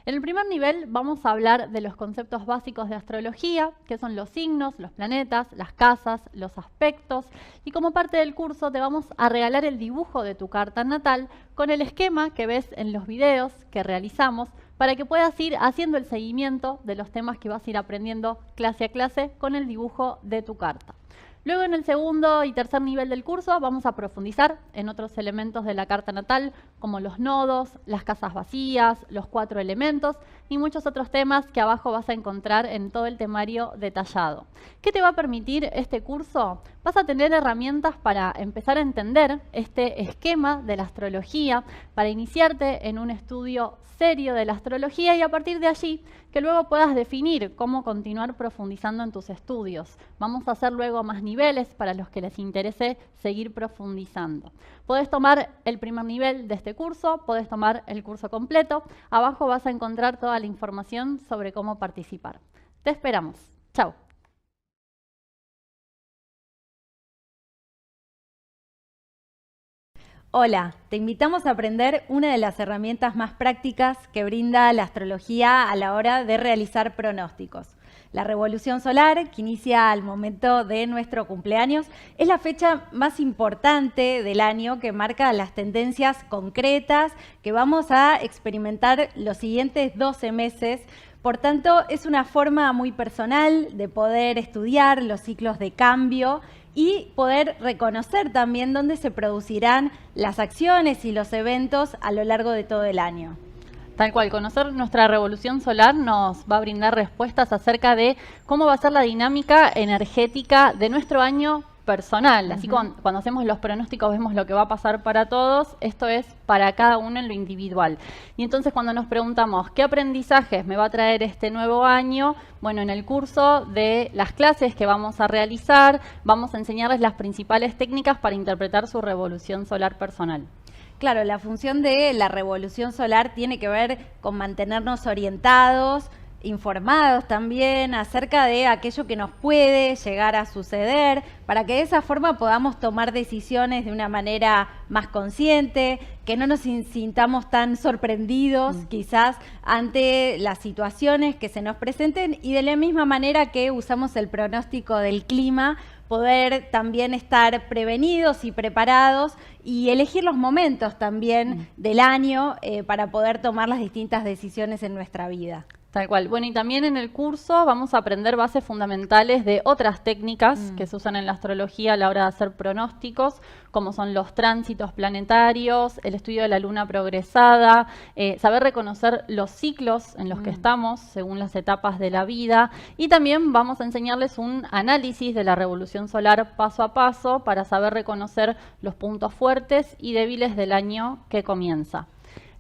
En el primer nivel vamos a hablar de los conceptos básicos de astrología, que son los signos, los planetas, las casas, los aspectos, y como parte del curso te vamos a regalar el dibujo de tu carta natal con el esquema que ves en los videos que realizamos para que puedas ir haciendo el seguimiento de los temas que vas a ir aprendiendo clase a clase con el dibujo de tu carta. Luego en el segundo y tercer nivel del curso vamos a profundizar en otros elementos de la carta natal, como los nodos, las casas vacías, los 4 elementos y muchos otros temas que abajo vas a encontrar en todo el temario detallado. ¿Qué te va a permitir este curso? Vas a tener herramientas para empezar a entender este esquema de la astrología, para iniciarte en un estudio serio de la astrología y a partir de allí que luego puedas definir cómo continuar profundizando en tus estudios. Vamos a hacer luego más niveles para los que les interese seguir profundizando. Podés tomar el primer nivel de este curso, podés tomar el curso completo. Abajo vas a encontrar toda la información sobre cómo participar. Te esperamos. Chao. Hola, te invitamos a aprender una de las herramientas más prácticas que brinda la astrología a la hora de realizar pronósticos. La revolución solar, que inicia al momento de nuestro cumpleaños, es la fecha más importante del año que marca las tendencias concretas que vamos a experimentar los siguientes 12 meses. Por tanto, es una forma muy personal de poder estudiar los ciclos de cambio y poder reconocer también dónde se producirán las acciones y los eventos a lo largo de todo el año. Tal cual, conocer nuestra revolución solar nos va a brindar respuestas acerca de cómo va a ser la dinámica energética de nuestro año personal. Así cuando hacemos los pronósticos vemos lo que va a pasar para todos, esto es para cada uno en lo individual. Y entonces cuando nos preguntamos qué aprendizajes me va a traer este nuevo año, bueno, en el curso de las clases que vamos a realizar, vamos a enseñarles las principales técnicas para interpretar su revolución solar personal. Claro, la función de la revolución solar tiene que ver con mantenernos orientados, informados también acerca de aquello que nos puede llegar a suceder, para que de esa forma podamos tomar decisiones de una manera más consciente, que no nos sintamos tan sorprendidos quizás ante las situaciones que se nos presenten y de la misma manera que usamos el pronóstico del clima, poder también estar prevenidos y preparados y elegir los momentos también del año para poder tomar las distintas decisiones en nuestra vida. Tal cual. Bueno, y también en el curso vamos a aprender bases fundamentales de otras técnicas que se usan en la astrología a la hora de hacer pronósticos, como son los tránsitos planetarios, el estudio de la luna progresada, saber reconocer los ciclos en los que estamos según las etapas de la vida, y también vamos a enseñarles un análisis de la revolución solar paso a paso para saber reconocer los puntos fuertes y débiles del año que comienza.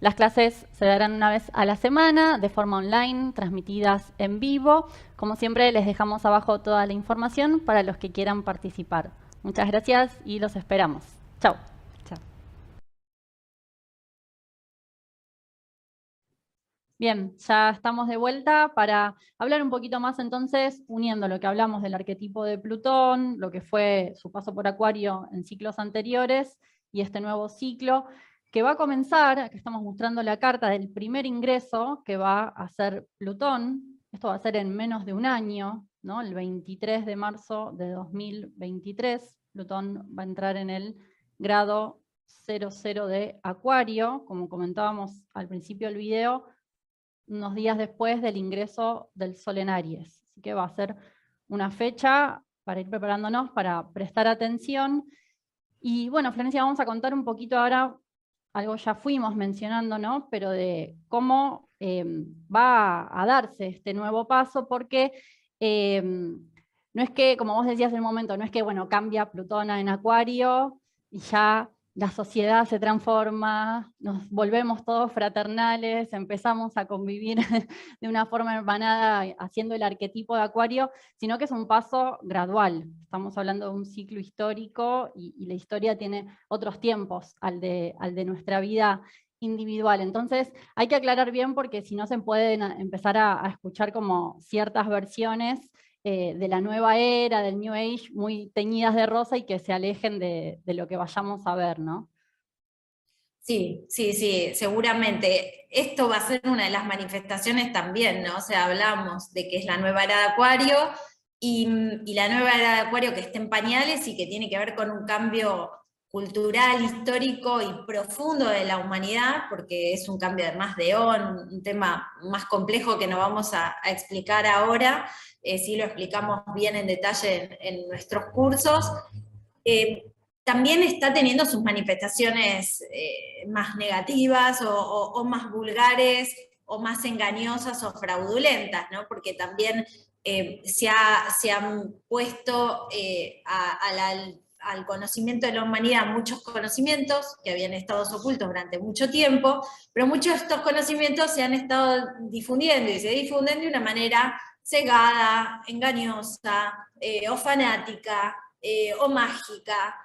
Las clases se darán una vez a la semana, de forma online, transmitidas en vivo. Como siempre, les dejamos abajo toda la información para los que quieran participar. Muchas gracias y los esperamos. Chao. Chao. Bien, ya estamos de vuelta para hablar un poquito más entonces, uniendo lo que hablamos del arquetipo de Plutón, lo que fue su paso por Acuario en ciclos anteriores y este nuevo ciclo, que va a comenzar, aquí estamos mostrando la carta del primer ingreso que va a ser Plutón. Esto va a ser en menos de un año, ¿no? El 23 de marzo de 2023, Plutón va a entrar en el grado 00 de Acuario, como comentábamos al principio del video, unos días después del ingreso del Sol en Aries. Así que va a ser una fecha para ir preparándonos, para prestar atención. Y bueno, Florencia, vamos a contar un poquito ahora algo ya fuimos mencionando, ¿no? Pero de cómo va a darse este nuevo paso, porque no es que, como vos decías en el momento, no es que, bueno, cambia Plutón en Acuario y ya la sociedad se transforma, nos volvemos todos fraternales, empezamos a convivir de una forma hermanada haciendo el arquetipo de Acuario, sino que es un paso gradual. Estamos hablando de un ciclo histórico y la historia tiene otros tiempos al de nuestra vida individual. Entonces hay que aclarar bien porque si no se pueden empezar a escuchar como ciertas versiones de la nueva era, del New Age, muy teñidas de rosa y que se alejen de lo que vayamos a ver, ¿no? Sí, sí, sí, seguramente. Esto va a ser una de las manifestaciones también, ¿no? O sea, hablamos de que es la nueva era de Acuario y la nueva era de Acuario que está en pañales y que tiene que ver con un cambio cultural, histórico y profundo de la humanidad, porque es un cambio además de eón, un tema más complejo que no vamos a explicar ahora, sí lo explicamos bien en detalle en nuestros cursos. También está teniendo sus manifestaciones más negativas o más vulgares o más engañosas o fraudulentas, ¿no? Porque también se han puesto al conocimiento de la humanidad muchos conocimientos que habían estado ocultos durante mucho tiempo, pero muchos de estos conocimientos se han estado difundiendo y se difunden de una manera cegada, engañosa, o fanática, o mágica,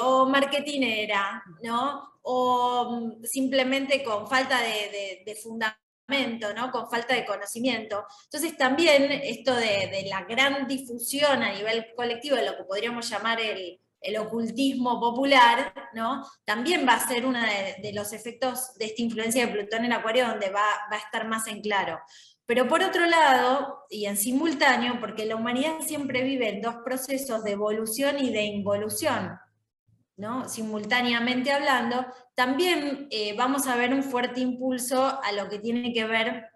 o marketinera, ¿no? O simplemente con falta de fundamento, ¿no? Con falta de conocimiento. Entonces también esto de la gran difusión a nivel colectivo de lo que podríamos llamar el ocultismo popular, ¿no? También va a ser uno de los efectos de esta influencia de Plutón en Acuario donde va a estar más en claro. Pero por otro lado, y en simultáneo, porque la humanidad siempre vive en dos procesos de evolución y de involución, ¿no? Simultáneamente hablando, también vamos a ver un fuerte impulso a lo que tiene que ver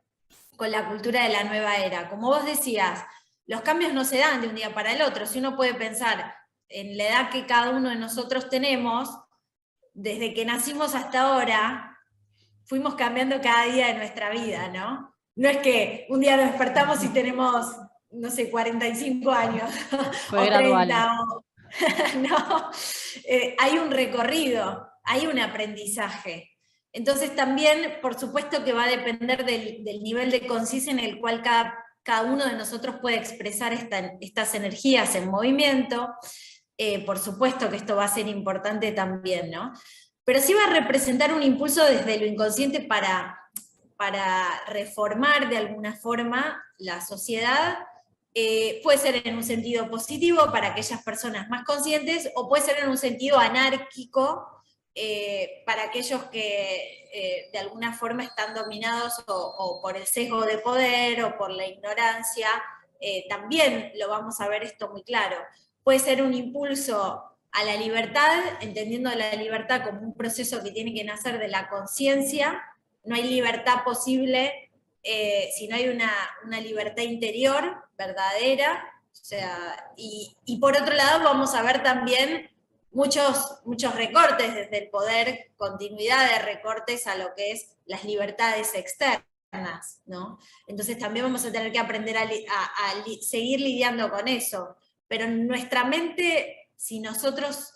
con la cultura de la nueva era. Como vos decías, los cambios no se dan de un día para el otro. Si uno puede pensar en la edad que cada uno de nosotros tenemos, desde que nacimos hasta ahora, fuimos cambiando cada día de nuestra vida, ¿no? No es que un día nos despertamos y tenemos, no sé, 45 años, Fue o gradual. 30, no, hay un recorrido, hay un aprendizaje. Entonces también, por supuesto que va a depender del nivel de conciencia en el cual cada uno de nosotros puede expresar estas energías en movimiento. Por supuesto que esto va a ser importante también, ¿no? Pero sí va a representar un impulso desde lo inconsciente para reformar de alguna forma la sociedad. Puede ser en un sentido positivo para aquellas personas más conscientes, o puede ser en un sentido anárquico para aquellos que de alguna forma están dominados o por el sesgo de poder o por la ignorancia. También lo vamos a ver esto muy claro. Puede ser un impulso a la libertad, entendiendo la libertad como un proceso que tiene que nacer de la conciencia. No hay libertad posible si no hay una libertad interior verdadera. O sea, y por otro lado vamos a ver también muchos recortes desde el poder, continuidad de recortes a lo que es las libertades externas, ¿no? Entonces también vamos a tener que aprender a seguir lidiando con eso. Pero en nuestra mente, si nosotros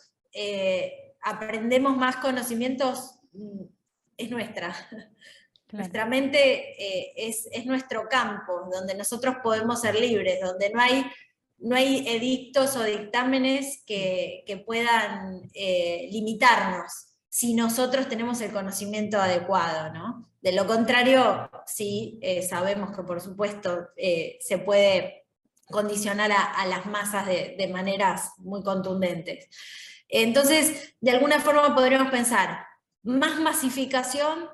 aprendemos más conocimientos, es nuestra. Claro. Nuestra mente es nuestro campo, donde nosotros podemos ser libres, donde no hay edictos o dictámenes que puedan limitarnos, si nosotros tenemos el conocimiento adecuado, ¿no? De lo contrario, sí, sabemos que por supuesto se puede condicionar a las masas de maneras muy contundentes. Entonces, de alguna forma podríamos pensar, más masificación,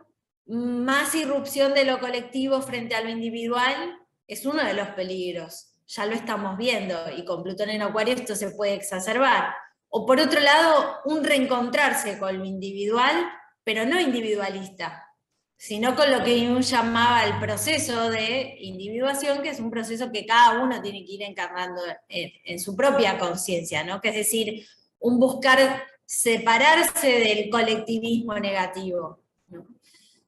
más irrupción de lo colectivo frente a lo individual, es uno de los peligros. Ya lo estamos viendo, y con Plutón en Acuario esto se puede exacerbar. O por otro lado, un reencontrarse con lo individual, pero no individualista, sino con lo que Jung llamaba el proceso de individuación, que es un proceso que cada uno tiene que ir encarnando en su propia conciencia, ¿no? Que es decir, un buscar separarse del colectivismo negativo, ¿no?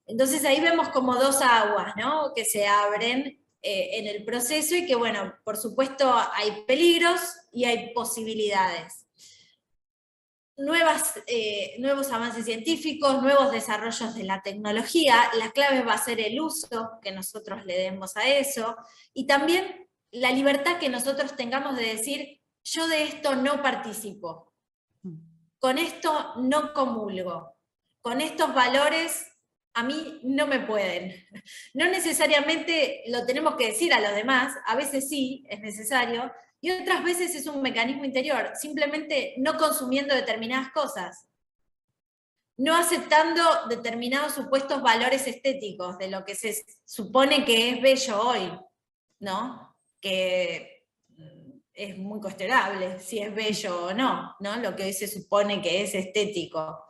Entonces ahí vemos como dos aguas, ¿no?, que se abren en el proceso y que, bueno, por supuesto hay peligros y hay posibilidades. Nuevos avances científicos, nuevos desarrollos de la tecnología, la clave va a ser el uso que nosotros le demos a eso, y también la libertad que nosotros tengamos de decir, yo de esto no participo, con esto no comulgo, con estos valores a mí no me pueden. No necesariamente lo tenemos que decir a los demás, a veces sí, es necesario, y otras veces es un mecanismo interior, simplemente no consumiendo determinadas cosas, no aceptando determinados supuestos valores estéticos de lo que se supone que es bello hoy, ¿no? Que es muy cuestionable si es bello o no, ¿no? Lo que hoy se supone que es estético,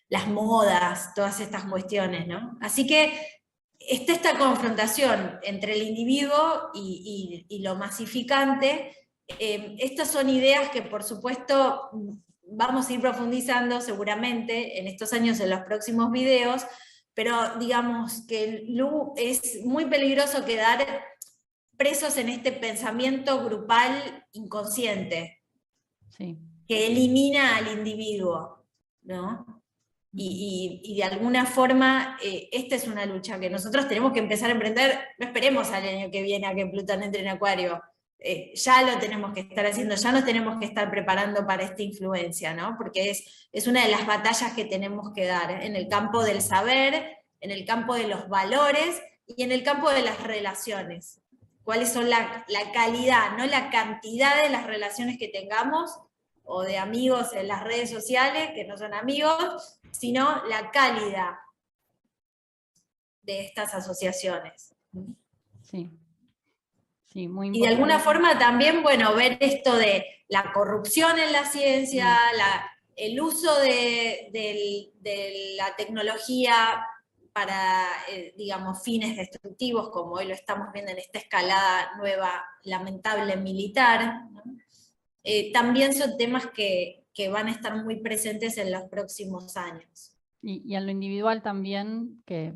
las modas, todas estas cuestiones, ¿no? Así que está esta confrontación entre el individuo y lo masificante. Estas son ideas que, por supuesto, vamos a ir profundizando seguramente en estos años, en los próximos videos, pero digamos que es muy peligroso quedar presos en este pensamiento grupal inconsciente, sí, que elimina al individuo, ¿no? Y de alguna forma, esta es una lucha que nosotros tenemos que empezar a emprender. No esperemos al año que viene a que Plutón entre en Acuario. Ya lo tenemos que estar haciendo, ya nos tenemos que estar preparando para esta influencia, ¿no? Porque es una de las batallas que tenemos que dar en el campo del saber, en el campo de los valores y en el campo de las relaciones. ¿Cuáles son la calidad, no la cantidad de las relaciones que tengamos, o de amigos en las redes sociales, que no son amigos, sino la calidad de estas asociaciones. Sí. Sí, muy importante. Y de alguna forma también, bueno, ver esto de la corrupción en la ciencia, el uso de la tecnología para, digamos, fines destructivos, como hoy lo estamos viendo en esta escalada nueva, lamentable, militar, ¿no? También son temas que van a estar muy presentes en los próximos años. Y en lo individual también, que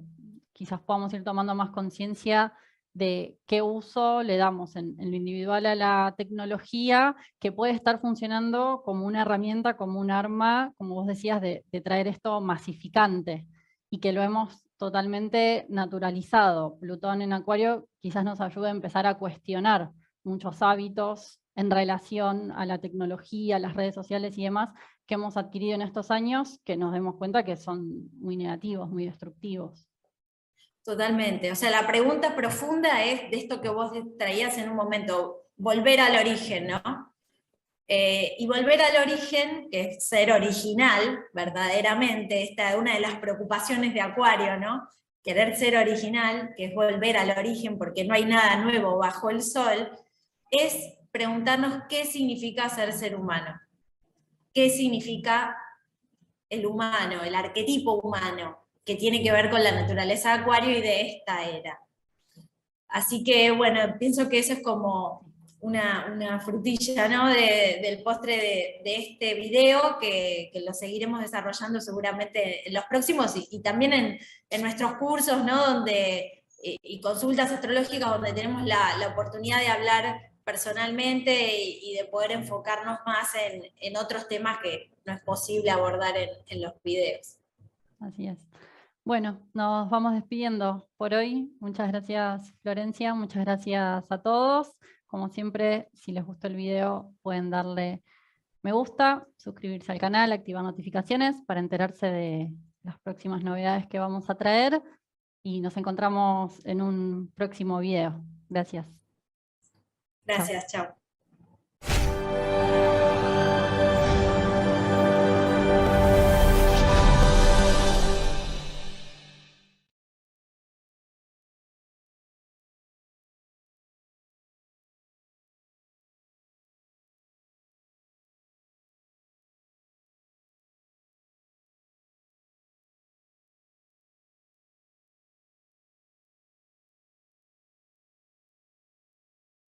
quizás podamos ir tomando más conciencia de qué uso le damos en lo individual a la tecnología, que puede estar funcionando como una herramienta, como un arma, como vos decías, de traer esto masificante, y que lo hemos totalmente naturalizado. Plutón en Acuario quizás nos ayude a empezar a cuestionar muchos hábitos en relación a la tecnología, a las redes sociales y demás, que hemos adquirido en estos años, que nos demos cuenta que son muy negativos, muy destructivos. Totalmente. O sea, la pregunta profunda es de esto que vos traías en un momento, volver al origen, ¿no? Y volver al origen, que es ser original, verdaderamente, esta es una de las preocupaciones de Acuario, ¿no? Querer ser original, que es volver al origen porque no hay nada nuevo bajo el sol, es preguntarnos qué significa ser humano. ¿Qué significa el humano, el arquetipo humano, que tiene que ver con la naturaleza de Acuario y de esta era? Así que, bueno, pienso que eso es como una frutilla, ¿no?, del postre de este video, que lo seguiremos desarrollando seguramente en los próximos, y también en nuestros cursos, ¿no?, donde, y consultas astrológicas, donde tenemos la oportunidad de hablar personalmente y de poder enfocarnos más en otros temas que no es posible abordar en los videos. Así es. Bueno, nos vamos despidiendo por hoy. Muchas gracias, Florencia, muchas gracias a todos. Como siempre, si les gustó el video, pueden darle me gusta, suscribirse al canal, activar notificaciones para enterarse de las próximas novedades que vamos a traer, y nos encontramos en un próximo video. Gracias. Gracias, chao.